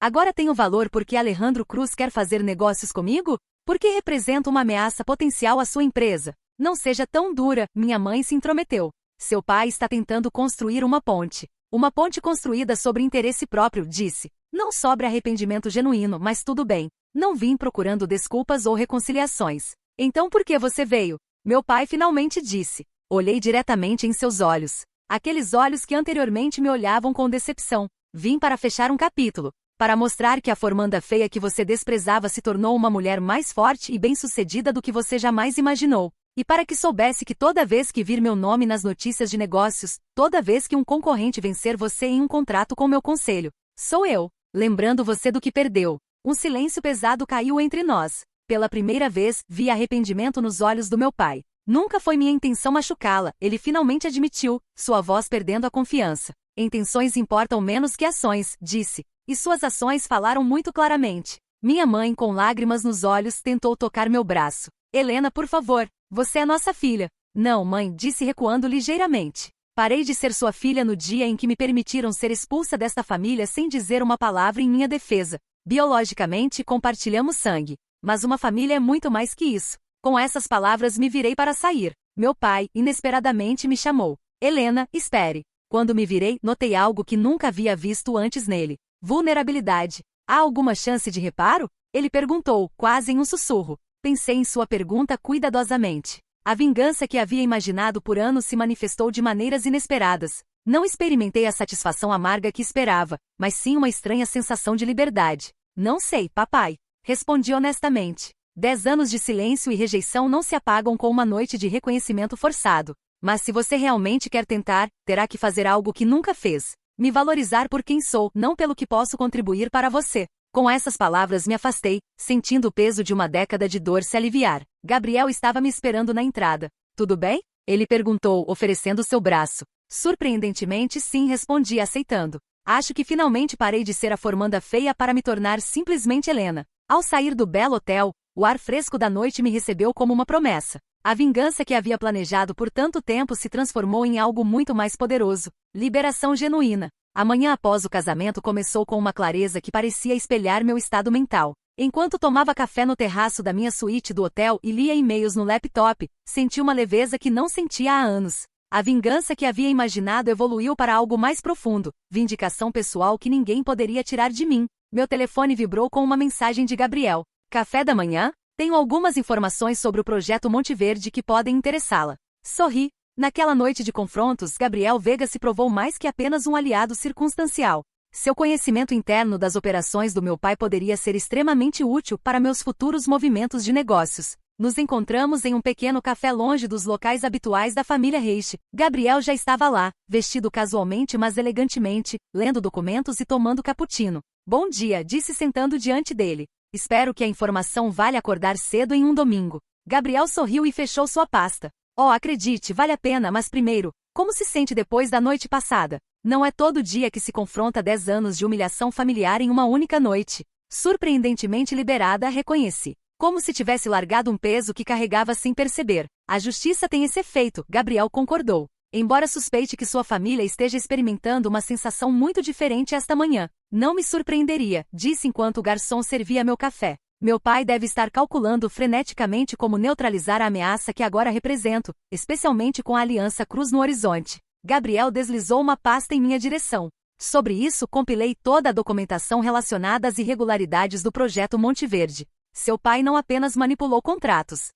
Agora tenho valor porque Alejandro Cruz quer fazer negócios comigo? Porque represento uma ameaça potencial à sua empresa. Não seja tão dura, minha mãe se intrometeu. Seu pai está tentando construir uma ponte. Uma ponte construída sobre interesse próprio, disse. Não sobre arrependimento genuíno, mas tudo bem. Não vim procurando desculpas ou reconciliações. Então por que você veio? Meu pai finalmente disse. Olhei diretamente em seus olhos. Aqueles olhos que anteriormente me olhavam com decepção. Vim para fechar um capítulo. Para mostrar que a formanda feia que você desprezava se tornou uma mulher mais forte e bem-sucedida do que você jamais imaginou. E para que soubesse que toda vez que vir meu nome nas notícias de negócios, toda vez que um concorrente vencer você em um contrato com meu conselho, sou eu, lembrando você do que perdeu. Um silêncio pesado caiu entre nós. Pela primeira vez, vi arrependimento nos olhos do meu pai. Nunca foi minha intenção machucá-la, ele finalmente admitiu, sua voz perdendo a confiança. Intenções importam menos que ações, disse. E suas ações falaram muito claramente. Minha mãe, com lágrimas nos olhos, tentou tocar meu braço. Helena, por favor, você é nossa filha. Não, mãe, disse recuando ligeiramente. Parei de ser sua filha no dia em que me permitiram ser expulsa desta família sem dizer uma palavra em minha defesa. Biologicamente, compartilhamos sangue. Mas uma família é muito mais que isso. Com essas palavras me virei para sair. Meu pai, inesperadamente, me chamou. Helena, espere. Quando me virei, notei algo que nunca havia visto antes nele. Vulnerabilidade. Há alguma chance de reparo? Ele perguntou, quase em um sussurro. Pensei em sua pergunta cuidadosamente. A vingança que havia imaginado por anos se manifestou de maneiras inesperadas. Não experimentei a satisfação amarga que esperava, mas sim uma estranha sensação de liberdade. Não sei, papai. Respondi honestamente. 10 anos de silêncio e rejeição não se apagam com uma noite de reconhecimento forçado. Mas se você realmente quer tentar, terá que fazer algo que nunca fez. Me valorizar por quem sou, não pelo que posso contribuir para você. Com essas palavras me afastei, sentindo o peso de uma década de dor se aliviar. Gabriel estava me esperando na entrada. Tudo bem? Ele perguntou, oferecendo seu braço. Surpreendentemente sim, respondi aceitando. Acho que finalmente parei de ser a formanda feia para me tornar simplesmente Helena. Ao sair do belo hotel, o ar fresco da noite me recebeu como uma promessa. A vingança que havia planejado por tanto tempo se transformou em algo muito mais poderoso. Liberação genuína. A manhã após o casamento começou com uma clareza que parecia espelhar meu estado mental. Enquanto tomava café no terraço da minha suíte do hotel e lia e-mails no laptop, senti uma leveza que não sentia há anos. A vingança que havia imaginado evoluiu para algo mais profundo, vindicação pessoal que ninguém poderia tirar de mim. Meu telefone vibrou com uma mensagem de Gabriel. Café da manhã? Tenho algumas informações sobre o projeto Monte Verde que podem interessá-la. Sorri. Naquela noite de confrontos, Gabriel Veiga se provou mais que apenas um aliado circunstancial. Seu conhecimento interno das operações do meu pai poderia ser extremamente útil para meus futuros movimentos de negócios. Nos encontramos em um pequeno café longe dos locais habituais da família Reich. Gabriel já estava lá, vestido casualmente mas elegantemente, lendo documentos e tomando cappuccino. Bom dia, disse sentando diante dele. Espero que a informação valha acordar cedo em um domingo. Gabriel sorriu e fechou sua pasta. Oh, acredite, vale a pena, mas primeiro, como se sente depois da noite passada? Não é todo dia que se confronta 10 anos de humilhação familiar em uma única noite. Surpreendentemente liberada, reconheci. Como se tivesse largado um peso que carregava sem perceber. A justiça tem esse efeito, Gabriel concordou. Embora suspeite que sua família esteja experimentando uma sensação muito diferente esta manhã. Não me surpreenderia, disse enquanto o garçom servia meu café. Meu pai deve estar calculando freneticamente como neutralizar a ameaça que agora represento, especialmente com a Aliança Cruz no horizonte. Gabriel deslizou uma pasta em minha direção. Sobre isso, compilei toda a documentação relacionada às irregularidades do projeto Monte Verde. Seu pai não apenas manipulou contratos.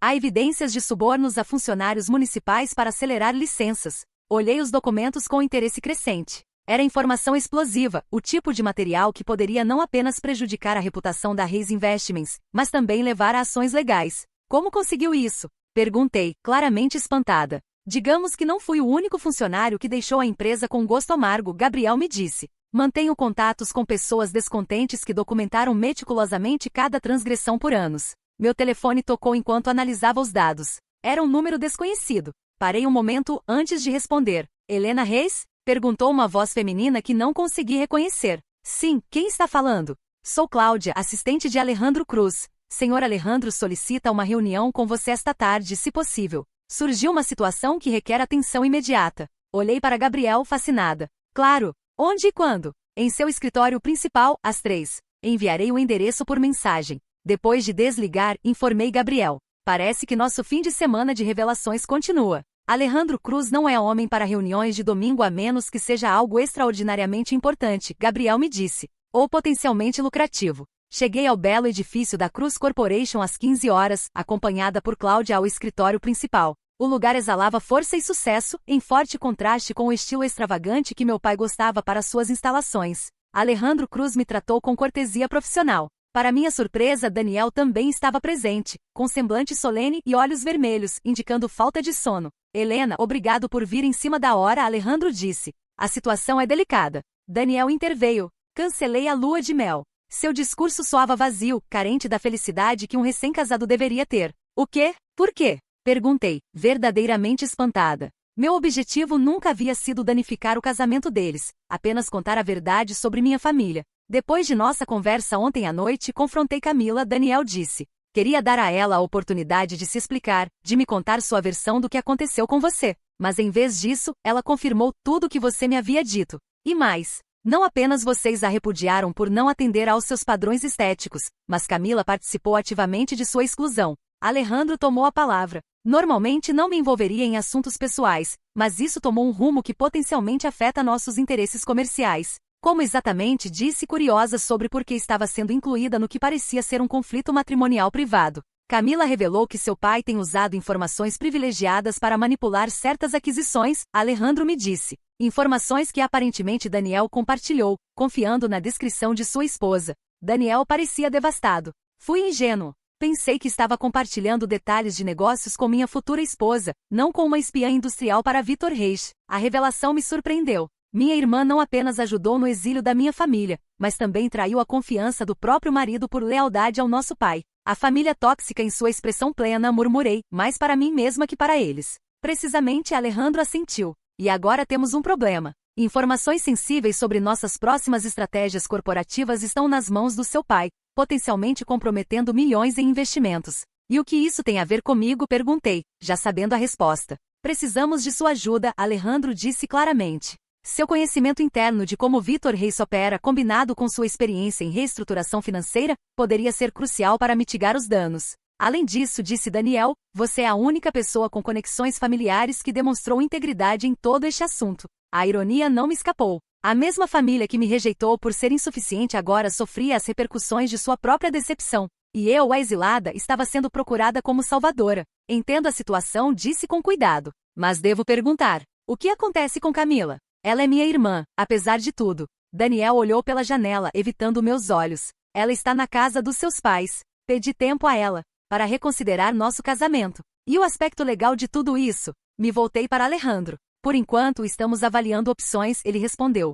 Há evidências de subornos a funcionários municipais para acelerar licenças. Olhei os documentos com interesse crescente. Era informação explosiva, o tipo de material que poderia não apenas prejudicar a reputação da Reis Investments, mas também levar a ações legais. Como conseguiu isso? Perguntei, claramente espantada. Digamos que não fui o único funcionário que deixou a empresa com gosto amargo, Gabriel me disse. Mantenho contatos com pessoas descontentes que documentaram meticulosamente cada transgressão por anos. Meu telefone tocou enquanto analisava os dados. Era um número desconhecido. Parei um momento antes de responder. Helena Reis? Perguntou uma voz feminina que não consegui reconhecer. Sim, quem está falando? Sou Cláudia, assistente de Alejandro Cruz. Senhor Alejandro solicita uma reunião com você esta tarde, se possível. Surgiu uma situação que requer atenção imediata. Olhei para Gabriel fascinada. Claro. Onde e quando? Em seu escritório principal, às 3. Enviarei o endereço por mensagem. Depois de desligar, informei Gabriel. Parece que nosso fim de semana de revelações continua. Alejandro Cruz não é homem para reuniões de domingo a menos que seja algo extraordinariamente importante, Gabriel me disse. Ou potencialmente lucrativo. Cheguei ao belo edifício da Cruz Corporation às 15 horas, acompanhada por Cláudia ao escritório principal. O lugar exalava força e sucesso, em forte contraste com o estilo extravagante que meu pai gostava para suas instalações. Alejandro Cruz me tratou com cortesia profissional. Para minha surpresa, Daniel também estava presente, com semblante solene e olhos vermelhos, indicando falta de sono. Helena, obrigado por vir em cima da hora, Alejandro disse. A situação é delicada. Daniel interveio. Cancelei a lua de mel. Seu discurso soava vazio, carente da felicidade que um recém-casado deveria ter. O quê? Por quê? Perguntei, verdadeiramente espantada. Meu objetivo nunca havia sido danificar o casamento deles, apenas contar a verdade sobre minha família. Depois de nossa conversa ontem à noite, confrontei Camila, Daniel disse. Queria dar a ela a oportunidade de se explicar, de me contar sua versão do que aconteceu com você. Mas em vez disso, ela confirmou tudo o que você me havia dito. E mais. Não apenas vocês a repudiaram por não atender aos seus padrões estéticos, mas Camila participou ativamente de sua exclusão. Alejandro tomou a palavra. Normalmente não me envolveria em assuntos pessoais, mas isso tomou um rumo que potencialmente afeta nossos interesses comerciais. Como exatamente, disse curiosa sobre por que estava sendo incluída no que parecia ser um conflito matrimonial privado. Camila revelou que seu pai tem usado informações privilegiadas para manipular certas aquisições, Alejandro me disse. Informações que aparentemente Daniel compartilhou, confiando na descrição de sua esposa. Daniel parecia devastado. Fui ingênuo. Pensei que estava compartilhando detalhes de negócios com minha futura esposa, não com uma espiã industrial para Vitor Reis. A revelação me surpreendeu. Minha irmã não apenas ajudou no exílio da minha família, mas também traiu a confiança do próprio marido por lealdade ao nosso pai. A família tóxica em sua expressão plena, murmurei, mais para mim mesma que para eles. Precisamente Alejandro assentiu. E agora temos um problema. Informações sensíveis sobre nossas próximas estratégias corporativas estão nas mãos do seu pai, potencialmente comprometendo milhões em investimentos. E o que isso tem a ver comigo? Perguntei, já sabendo a resposta. Precisamos de sua ajuda, Alejandro disse claramente. Seu conhecimento interno de como Vitor Reis opera, combinado com sua experiência em reestruturação financeira, poderia ser crucial para mitigar os danos. Além disso, disse Daniel, você é a única pessoa com conexões familiares que demonstrou integridade em todo este assunto. A ironia não me escapou. A mesma família que me rejeitou por ser insuficiente agora sofria as repercussões de sua própria decepção. E eu, a exilada, estava sendo procurada como salvadora. Entendo a situação, disse com cuidado. Mas devo perguntar, o que acontece com Camila? Ela é minha irmã, apesar de tudo. Daniel olhou pela janela, evitando meus olhos. Ela está na casa dos seus pais. Pedi tempo a ela, para reconsiderar nosso casamento. E o aspecto legal de tudo isso? Me voltei para Alejandro. Por enquanto, estamos avaliando opções, ele respondeu.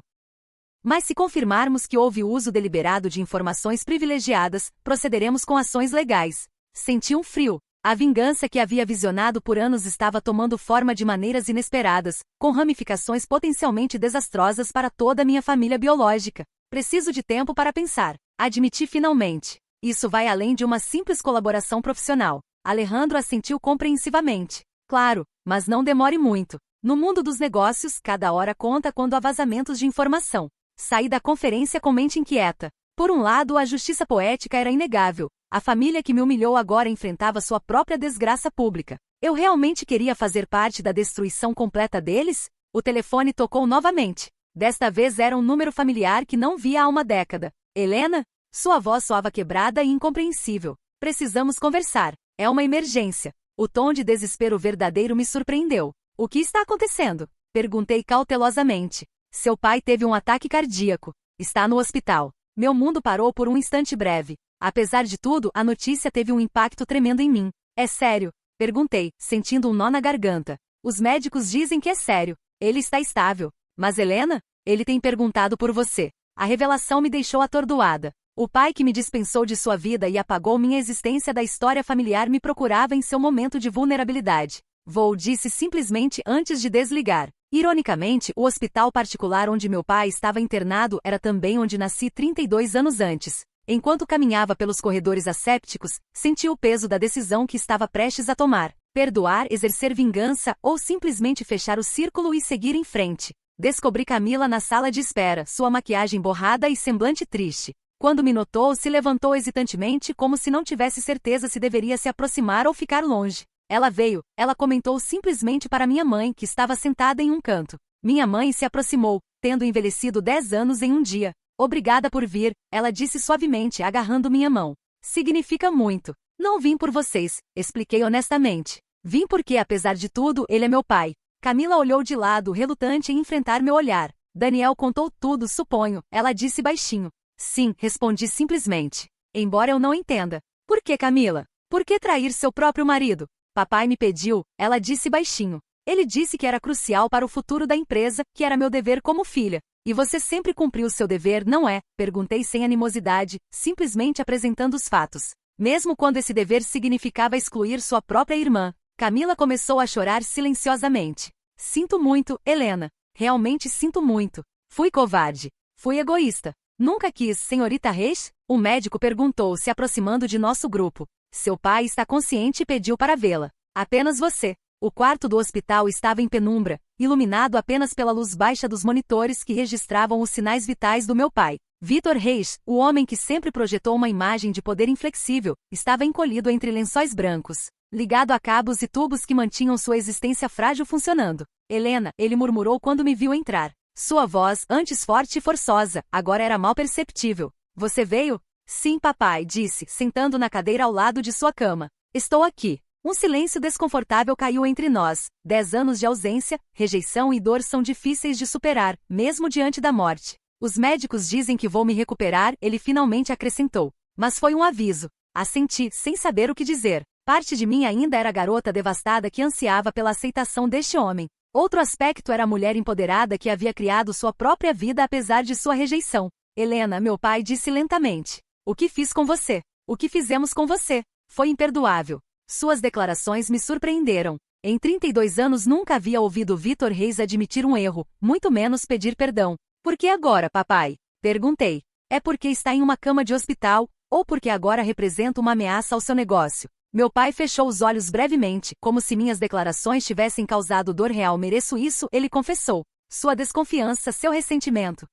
Mas se confirmarmos que houve uso deliberado de informações privilegiadas, procederemos com ações legais. Senti um frio. A vingança que havia visionado por anos estava tomando forma de maneiras inesperadas, com ramificações potencialmente desastrosas para toda a minha família biológica. Preciso de tempo para pensar. Admiti finalmente. Isso vai além de uma simples colaboração profissional. Alejandro assentiu compreensivamente. Claro, mas não demore muito. No mundo dos negócios, cada hora conta quando há vazamentos de informação. Saí da conferência com mente inquieta. Por um lado, a justiça poética era inegável. A família que me humilhou agora enfrentava sua própria desgraça pública. Eu realmente queria fazer parte da destruição completa deles? O telefone tocou novamente. Desta vez era um número familiar que não via há uma década. Helena? Sua voz soava quebrada e incompreensível. Precisamos conversar. É uma emergência. O tom de desespero verdadeiro me surpreendeu. O que está acontecendo? Perguntei cautelosamente. Seu pai teve um ataque cardíaco. Está no hospital. Meu mundo parou por um instante breve. Apesar de tudo, a notícia teve um impacto tremendo em mim. É sério? Perguntei, sentindo um nó na garganta. Os médicos dizem que é sério. Ele está estável. Mas Helena? Ele tem perguntado por você. A revelação me deixou atordoada. O pai que me dispensou de sua vida e apagou minha existência da história familiar me procurava em seu momento de vulnerabilidade. Vou, disse simplesmente antes de desligar. Ironicamente, o hospital particular onde meu pai estava internado era também onde nasci 32 anos antes. Enquanto caminhava pelos corredores assépticos, senti o peso da decisão que estava prestes a tomar. Perdoar, exercer vingança ou simplesmente fechar o círculo e seguir em frente. Descobri Camila na sala de espera, sua maquiagem borrada e semblante triste. Quando me notou, se levantou hesitantemente como se não tivesse certeza se deveria se aproximar ou ficar longe. Ela veio, ela comentou simplesmente para minha mãe, que estava sentada em um canto. Minha mãe se aproximou, tendo envelhecido 10 anos em um dia. Obrigada por vir, ela disse suavemente, agarrando minha mão. Significa muito. Não vim por vocês, expliquei honestamente. Vim porque, apesar de tudo, ele é meu pai. Camila olhou de lado, relutante em enfrentar meu olhar. Daniel contou tudo, suponho, ela disse baixinho. Sim, respondi simplesmente. Embora eu não entenda. Por que Camila? Por que trair seu próprio marido? Papai me pediu, ela disse baixinho. Ele disse que era crucial para o futuro da empresa, que era meu dever como filha. E você sempre cumpriu seu dever, não é? Perguntei sem animosidade, simplesmente apresentando os fatos. Mesmo quando esse dever significava excluir sua própria irmã. Camila começou a chorar silenciosamente. Sinto muito, Helena. Realmente sinto muito. Fui covarde. Fui egoísta. Nunca quis, senhorita Reis? O médico perguntou, se aproximando de nosso grupo. Seu pai está consciente e pediu para vê-la. Apenas você. O quarto do hospital estava em penumbra, iluminado apenas pela luz baixa dos monitores que registravam os sinais vitais do meu pai. Vitor Reis, o homem que sempre projetou uma imagem de poder inflexível, estava encolhido entre lençóis brancos, ligado a cabos e tubos que mantinham sua existência frágil funcionando. Helena, ele murmurou quando me viu entrar. Sua voz, antes forte e forçosa, agora era mal perceptível. Você veio? Sim, papai, disse, sentando na cadeira ao lado de sua cama. Estou aqui. Um silêncio desconfortável caiu entre nós. 10 anos de ausência, rejeição e dor são difíceis de superar, mesmo diante da morte. Os médicos dizem que vou me recuperar, ele finalmente acrescentou. Mas foi um aviso. Assenti, sem saber o que dizer. Parte de mim ainda era a garota devastada que ansiava pela aceitação deste homem. Outro aspecto era a mulher empoderada que havia criado sua própria vida apesar de sua rejeição. Helena, meu pai disse lentamente. O que fiz com você? O que fizemos com você? Foi imperdoável. Suas declarações me surpreenderam. Em 32 anos nunca havia ouvido Vitor Reis admitir um erro, muito menos pedir perdão. Por que agora, papai? Perguntei. É porque está em uma cama de hospital, ou porque agora representa uma ameaça ao seu negócio? Meu pai fechou os olhos brevemente, como se minhas declarações tivessem causado dor real. Mereço isso, ele confessou. Sua desconfiança, seu ressentimento.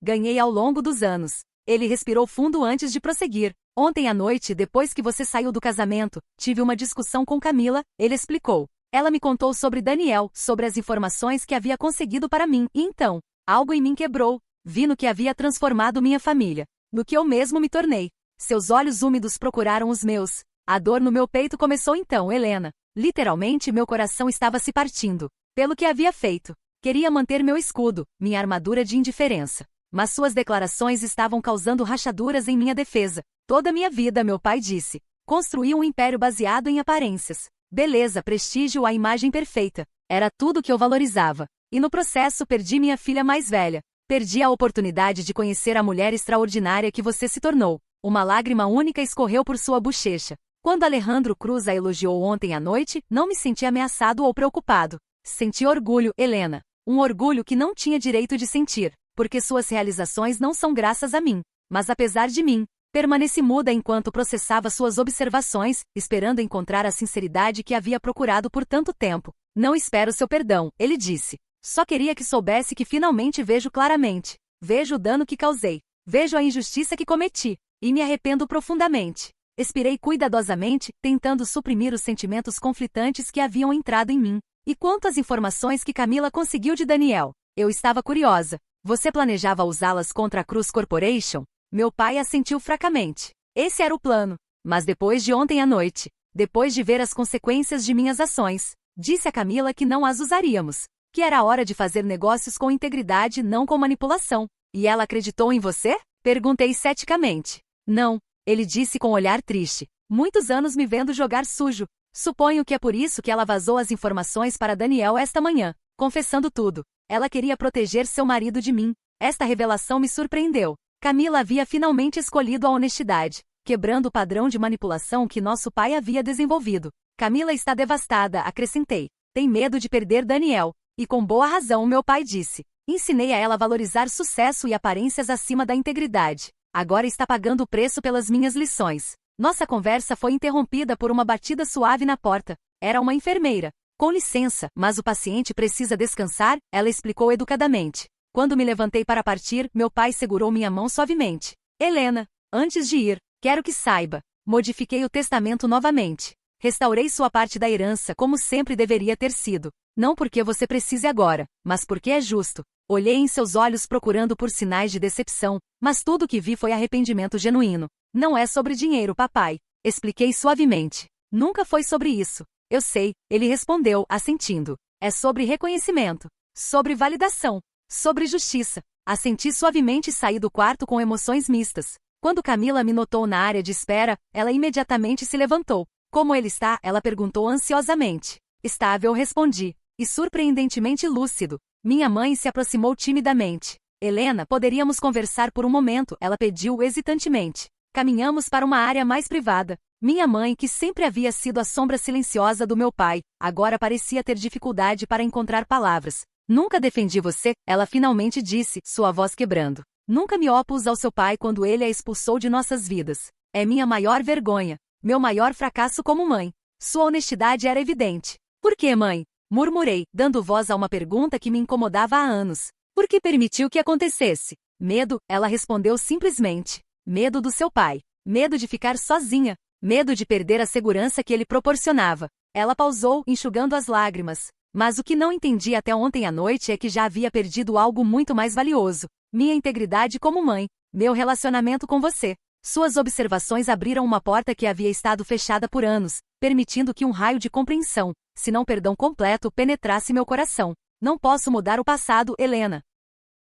Ganhei ao longo dos anos. Ele respirou fundo antes de prosseguir. Ontem à noite, depois que você saiu do casamento, tive uma discussão com Camila, ele explicou. Ela me contou sobre Daniel, sobre as informações que havia conseguido para mim, e então, algo em mim quebrou. Vi no que havia transformado minha família, no que eu mesmo me tornei. Seus olhos úmidos procuraram os meus. A dor no meu peito começou então, Helena. Literalmente meu coração estava se partindo. Pelo que havia feito. Queria manter meu escudo, minha armadura de indiferença. Mas suas declarações estavam causando rachaduras em minha defesa. Toda minha vida, meu pai disse. Construí um império baseado em aparências. Beleza, prestígio, a imagem perfeita. Era tudo que eu valorizava. E no processo perdi minha filha mais velha. Perdi a oportunidade de conhecer a mulher extraordinária que você se tornou. Uma lágrima única escorreu por sua bochecha. Quando Alejandro Cruz a elogiou ontem à noite, não me senti ameaçado ou preocupado. Senti orgulho, Helena. Um orgulho que não tinha direito de sentir, porque suas realizações não são graças a mim, mas apesar de mim. Permaneci muda enquanto processava suas observações, esperando encontrar a sinceridade que havia procurado por tanto tempo. Não espero seu perdão, ele disse. Só queria que soubesse que finalmente vejo claramente. Vejo o dano que causei. Vejo a injustiça que cometi. E me arrependo profundamente. Expirei cuidadosamente, tentando suprimir os sentimentos conflitantes que haviam entrado em mim. E quanto às informações que Camila conseguiu de Daniel? Eu estava curiosa. Você planejava usá-las contra a Cruz Corporation? Meu pai assentiu fracamente. Esse era o plano. Mas depois de ontem à noite, depois de ver as consequências de minhas ações, disse a Camila que não as usaríamos. Que era hora de fazer negócios com integridade, não com manipulação. E ela acreditou em você? Perguntei ceticamente. Não, ele disse com um olhar triste. Muitos anos me vendo jogar sujo. Suponho que é por isso que ela vazou as informações para Daniel esta manhã, confessando tudo. Ela queria proteger seu marido de mim. Esta revelação me surpreendeu. Camila havia finalmente escolhido a honestidade, quebrando o padrão de manipulação que nosso pai havia desenvolvido. Camila está devastada, acrescentei. Tem medo de perder Daniel. E com boa razão, meu pai disse. Ensinei a ela a valorizar sucesso e aparências acima da integridade. Agora está pagando o preço pelas minhas lições. Nossa conversa foi interrompida por uma batida suave na porta. Era uma enfermeira. Com licença, mas o paciente precisa descansar, ela explicou educadamente. Quando me levantei para partir, meu pai segurou minha mão suavemente. Helena, antes de ir, quero que saiba. Modifiquei o testamento novamente. Restaurei sua parte da herança como sempre deveria ter sido. Não porque você precise agora, mas porque é justo. Olhei em seus olhos procurando por sinais de decepção, mas tudo o que vi foi arrependimento genuíno. Não é sobre dinheiro, papai. Expliquei suavemente. Nunca foi sobre isso. Eu sei, ele respondeu, assentindo. É sobre reconhecimento. Sobre validação. Sobre justiça. Assenti suavemente e saí do quarto com emoções mistas. Quando Camila me notou na área de espera, ela imediatamente se levantou. Como ele está? Ela perguntou ansiosamente. Estável, respondi. E surpreendentemente lúcido. Minha mãe se aproximou timidamente. Helena, poderíamos conversar por um momento, ela pediu hesitantemente. Caminhamos para uma área mais privada. Minha mãe, que sempre havia sido a sombra silenciosa do meu pai, agora parecia ter dificuldade para encontrar palavras. Nunca defendi você, ela finalmente disse, sua voz quebrando. Nunca me opus ao seu pai quando ele a expulsou de nossas vidas. É minha maior vergonha. Meu maior fracasso como mãe. Sua honestidade era evidente. Por que, mãe? Murmurei, dando voz a uma pergunta que me incomodava há anos. Por que permitiu que acontecesse? Medo, ela respondeu simplesmente. Medo do seu pai. Medo de ficar sozinha. Medo de perder a segurança que ele proporcionava. Ela pausou, enxugando as lágrimas. Mas o que não entendi até ontem à noite é que já havia perdido algo muito mais valioso. Minha integridade como mãe. Meu relacionamento com você. Suas observações abriram uma porta que havia estado fechada por anos, permitindo que um raio de compreensão, se não perdão completo, penetrasse meu coração. Não posso mudar o passado, Helena.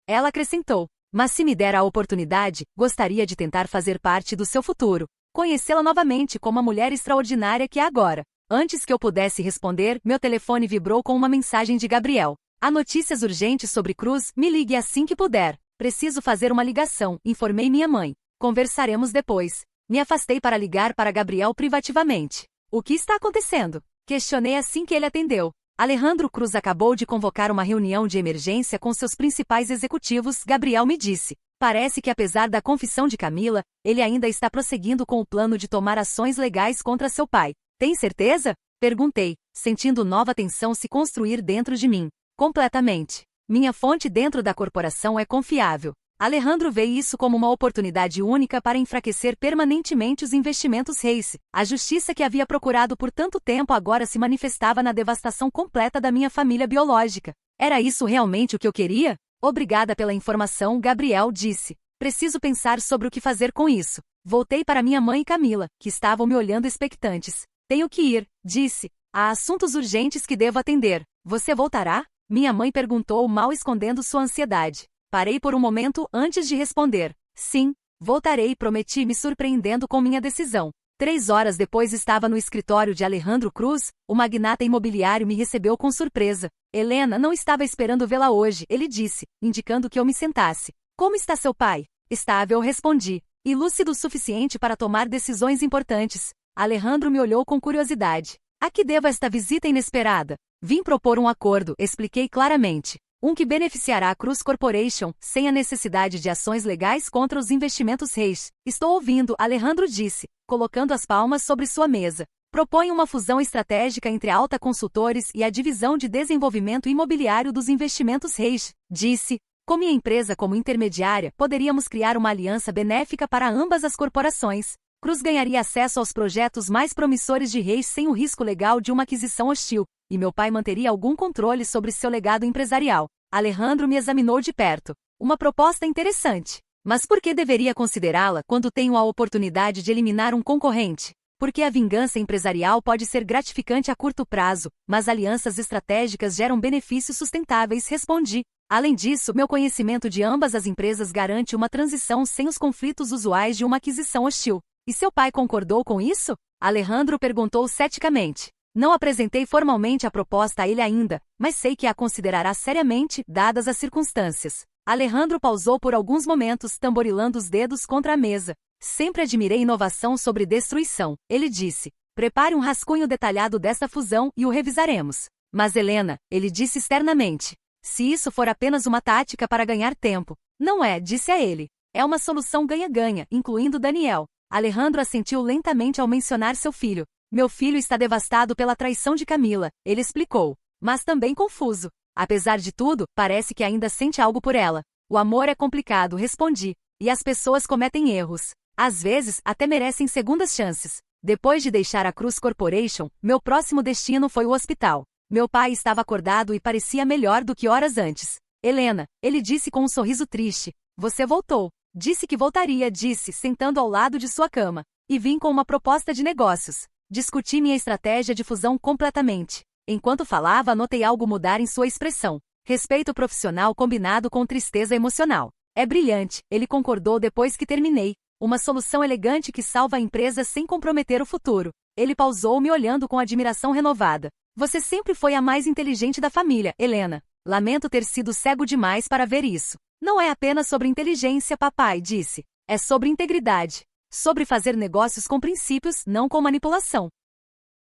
Ela acrescentou. Mas se me der a oportunidade, gostaria de tentar fazer parte do seu futuro. Conhecê-la novamente como a mulher extraordinária que é agora. Antes que eu pudesse responder, meu telefone vibrou com uma mensagem de Gabriel. Há notícias urgentes sobre Cruz, me ligue assim que puder. Preciso fazer uma ligação, informei minha mãe. Conversaremos depois. Me afastei para ligar para Gabriel privativamente. O que está acontecendo? Questionei assim que ele atendeu. Alejandro Cruz acabou de convocar uma reunião de emergência com seus principais executivos, Gabriel me disse. Parece que apesar da confissão de Camila, ele ainda está prosseguindo com o plano de tomar ações legais contra seu pai. Tem certeza? Perguntei, sentindo nova tensão se construir dentro de mim. Completamente. Minha fonte dentro da corporação é confiável. Alejandro vê isso como uma oportunidade única para enfraquecer permanentemente os investimentos Race. A justiça que havia procurado por tanto tempo agora se manifestava na devastação completa da minha família biológica. Era isso realmente o que eu queria? Obrigada pela informação, Gabriel disse. Preciso pensar sobre o que fazer com isso. Voltei para minha mãe e Camila, que estavam me olhando expectantes. Tenho que ir, disse. Há assuntos urgentes que devo atender. Você voltará? Minha mãe perguntou, mal escondendo sua ansiedade. Parei por um momento antes de responder. Sim, voltarei, prometi, me surpreendendo com minha decisão. 3 horas depois estava no escritório de Alejandro Cruz, o magnata imobiliário me recebeu com surpresa. Helena, não estava esperando vê-la hoje, ele disse, indicando que eu me sentasse. Como está seu pai? Estável, respondi. E lúcido o suficiente para tomar decisões importantes. Alejandro me olhou com curiosidade. A que devo esta visita inesperada? Vim propor um acordo, expliquei claramente. Um que beneficiará a Cruz Corporation, sem a necessidade de ações legais contra os investimentos Reis. Estou ouvindo, Alejandro disse, colocando as palmas sobre sua mesa. Propõe uma fusão estratégica entre a Alta Consultores e a Divisão de Desenvolvimento Imobiliário dos Investimentos Reis. Disse, com minha empresa como intermediária, poderíamos criar uma aliança benéfica para ambas as corporações. Cruz ganharia acesso aos projetos mais promissores de Reis sem o risco legal de uma aquisição hostil, e meu pai manteria algum controle sobre seu legado empresarial. Alejandro me examinou de perto. Uma proposta interessante. Mas por que deveria considerá-la quando tenho a oportunidade de eliminar um concorrente? Porque a vingança empresarial pode ser gratificante a curto prazo, mas alianças estratégicas geram benefícios sustentáveis, respondi. Além disso, meu conhecimento de ambas as empresas garante uma transição sem os conflitos usuais de uma aquisição hostil. E seu pai concordou com isso? Alejandro perguntou ceticamente. Não apresentei formalmente a proposta a ele ainda, mas sei que a considerará seriamente, dadas as circunstâncias. Alejandro pausou por alguns momentos, tamborilando os dedos contra a mesa. Sempre admirei inovação sobre destruição, ele disse. Prepare um rascunho detalhado desta fusão e o revisaremos. Mas Helena, ele disse externamente. Se isso for apenas uma tática para ganhar tempo. Não é, disse a ele. É uma solução ganha-ganha, incluindo Daniel. Alejandro assentiu lentamente ao mencionar seu filho. Meu filho está devastado pela traição de Camila, ele explicou. Mas também confuso. Apesar de tudo, parece que ainda sente algo por ela. O amor é complicado, respondi. E as pessoas cometem erros. Às vezes, até merecem segundas chances. Depois de deixar a Cruz Corporation, meu próximo destino foi o hospital. Meu pai estava acordado e parecia melhor do que horas antes. Helena, ele disse com um sorriso triste. Você voltou. Disse que voltaria, disse, sentando ao lado de sua cama. E vim com uma proposta de negócios. Discuti minha estratégia de fusão completamente. Enquanto falava, notei algo mudar em sua expressão. Respeito profissional combinado com tristeza emocional. É brilhante, ele concordou depois que terminei. Uma solução elegante que salva a empresa sem comprometer o futuro. Ele pausou me olhando com admiração renovada. Você sempre foi a mais inteligente da família, Helena. Lamento ter sido cego demais para ver isso. Não é apenas sobre inteligência, papai disse. É sobre integridade. Sobre fazer negócios com princípios, não com manipulação.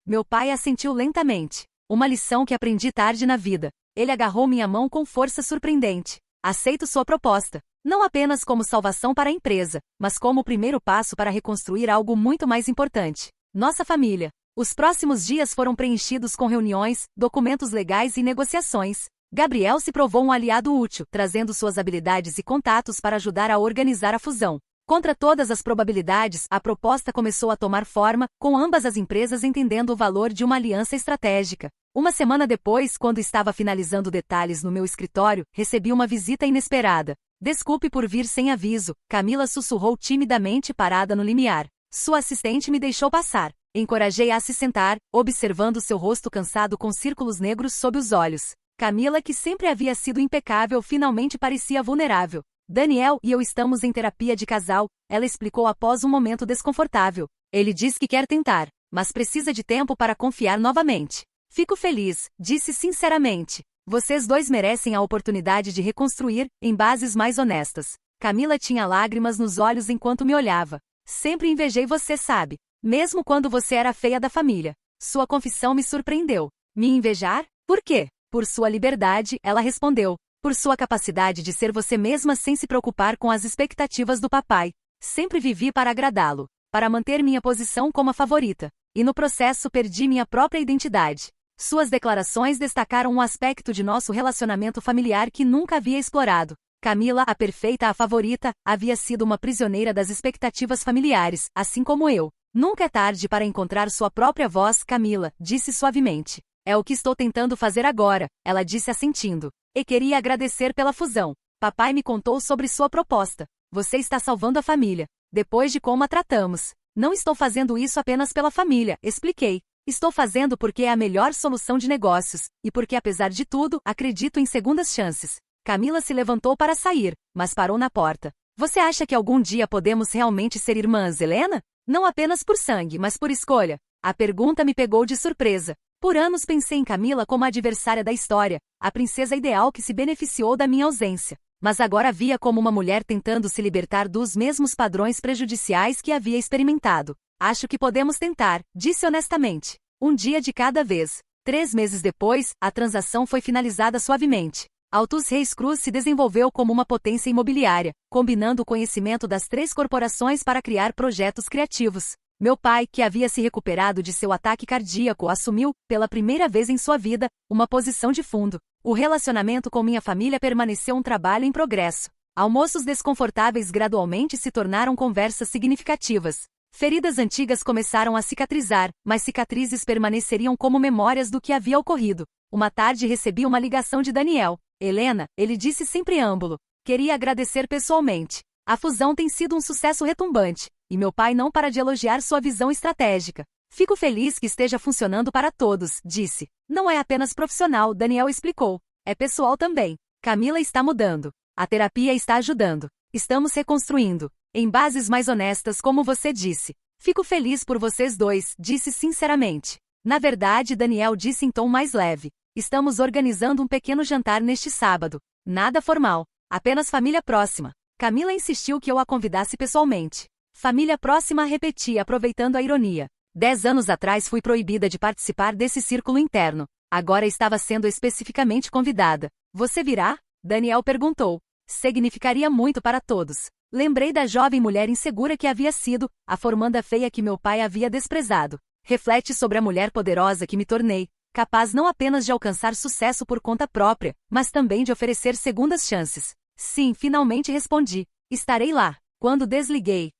Meu pai assentiu lentamente. Uma lição que aprendi tarde na vida. Ele agarrou minha mão com força surpreendente. Aceito sua proposta. Não apenas como salvação para a empresa, mas como o primeiro passo para reconstruir algo muito mais importante. Nossa família. Os próximos dias foram preenchidos com reuniões, documentos legais e negociações. Gabriel se provou um aliado útil, trazendo suas habilidades e contatos para ajudar a organizar a fusão. Contra todas as probabilidades, a proposta começou a tomar forma, com ambas as empresas entendendo o valor de uma aliança estratégica. Uma semana depois, quando estava finalizando detalhes no meu escritório, recebi uma visita inesperada. Desculpe por vir sem aviso, Camila sussurrou timidamente parada no limiar. Sua assistente me deixou passar. Encorajei-a a se sentar, observando seu rosto cansado com círculos negros sob os olhos. Camila, que sempre havia sido impecável, finalmente parecia vulnerável. Daniel e eu estamos em terapia de casal, ela explicou após um momento desconfortável. Ele diz que quer tentar, mas precisa de tempo para confiar novamente. Fico feliz, disse sinceramente. Vocês dois merecem a oportunidade de reconstruir, em bases mais honestas. Camila tinha lágrimas nos olhos enquanto me olhava. Sempre invejei você, sabe? Mesmo quando você era a feia da família. Sua confissão me surpreendeu. Me invejar? Por quê? Por sua liberdade, ela respondeu. Por sua capacidade de ser você mesma sem se preocupar com as expectativas do papai. Sempre vivi para agradá-lo, para manter minha posição como a favorita. E no processo perdi minha própria identidade. Suas declarações destacaram um aspecto de nosso relacionamento familiar que nunca havia explorado. Camila, a perfeita, a favorita, havia sido uma prisioneira das expectativas familiares, assim como eu. Nunca é tarde para encontrar sua própria voz, Camila, disse suavemente. É o que estou tentando fazer agora, ela disse assentindo. E queria agradecer pela fusão. Papai me contou sobre sua proposta. Você está salvando a família. Depois de como a tratamos. Não estou fazendo isso apenas pela família, expliquei. Estou fazendo porque é a melhor solução de negócios, e porque apesar de tudo, acredito em segundas chances. Camila se levantou para sair, mas parou na porta. Você acha que algum dia podemos realmente ser irmãs, Helena? Não apenas por sangue, mas por escolha. A pergunta me pegou de surpresa. Por anos pensei em Camila como a adversária da história, a princesa ideal que se beneficiou da minha ausência. Mas agora via como uma mulher tentando se libertar dos mesmos padrões prejudiciais que havia experimentado. Acho que podemos tentar, disse honestamente. Um dia de cada vez. 3 meses depois, a transação foi finalizada suavemente. Altus Reis Cruz se desenvolveu como uma potência imobiliária, combinando o conhecimento das 3 corporações para criar projetos criativos. Meu pai, que havia se recuperado de seu ataque cardíaco, assumiu, pela primeira vez em sua vida, uma posição de fundo. O relacionamento com minha família permaneceu um trabalho em progresso. Almoços desconfortáveis gradualmente se tornaram conversas significativas. Feridas antigas começaram a cicatrizar, mas cicatrizes permaneceriam como memórias do que havia ocorrido. Uma tarde recebi uma ligação de Daniel. Helena, ele disse sem preâmbulo. Queria agradecer pessoalmente. A fusão tem sido um sucesso retumbante, e meu pai não para de elogiar sua visão estratégica. Fico feliz que esteja funcionando para todos, disse. Não é apenas profissional, Daniel explicou. É pessoal também. Camila está mudando. A terapia está ajudando. Estamos reconstruindo. Em bases mais honestas, como você disse. Fico feliz por vocês dois, disse sinceramente. Na verdade, Daniel disse em tom mais leve. Estamos organizando um pequeno jantar neste sábado. Nada formal. Apenas família próxima. Camila insistiu que eu a convidasse pessoalmente. Família próxima, repeti, aproveitando a ironia. 10 anos atrás fui proibida de participar desse círculo interno. Agora estava sendo especificamente convidada. Você virá? Daniel perguntou. Significaria muito para todos. Lembrei da jovem mulher insegura que havia sido, a formanda feia que meu pai havia desprezado. Reflete sobre a mulher poderosa que me tornei, capaz não apenas de alcançar sucesso por conta própria, mas também de oferecer segundas chances. Sim, finalmente respondi. Estarei lá. Quando desliguei,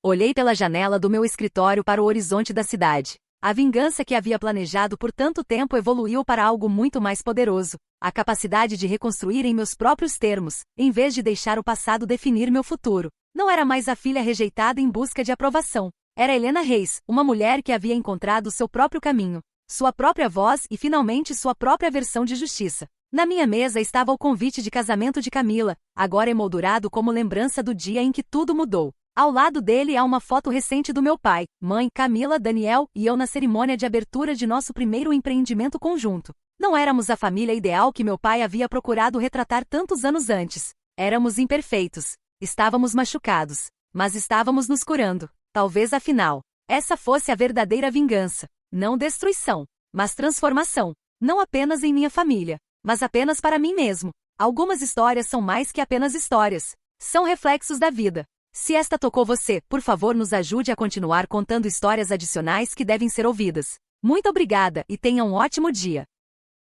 olhei pela janela do meu escritório para o horizonte da cidade. A vingança que havia planejado por tanto tempo evoluiu para algo muito mais poderoso. A capacidade de reconstruir em meus próprios termos, em vez de deixar o passado definir meu futuro. Não era mais a filha rejeitada em busca de aprovação. Era Helena Reis, uma mulher que havia encontrado seu próprio caminho, sua própria voz e finalmente sua própria versão de justiça. Na minha mesa estava o convite de casamento de Camila, agora emoldurado como lembrança do dia em que tudo mudou. Ao lado dele há uma foto recente do meu pai, mãe, Camila, Daniel e eu na cerimônia de abertura de nosso primeiro empreendimento conjunto. Não éramos a família ideal que meu pai havia procurado retratar tantos anos antes. Éramos imperfeitos. Estávamos machucados. Mas estávamos nos curando. Talvez afinal, essa fosse a verdadeira vingança. Não destruição, mas transformação. Não apenas em minha família, mas apenas para mim mesmo. Algumas histórias são mais que apenas histórias. São reflexos da vida. Se esta tocou você, por favor nos ajude a continuar contando histórias adicionais que devem ser ouvidas. Muito obrigada e tenha um ótimo dia.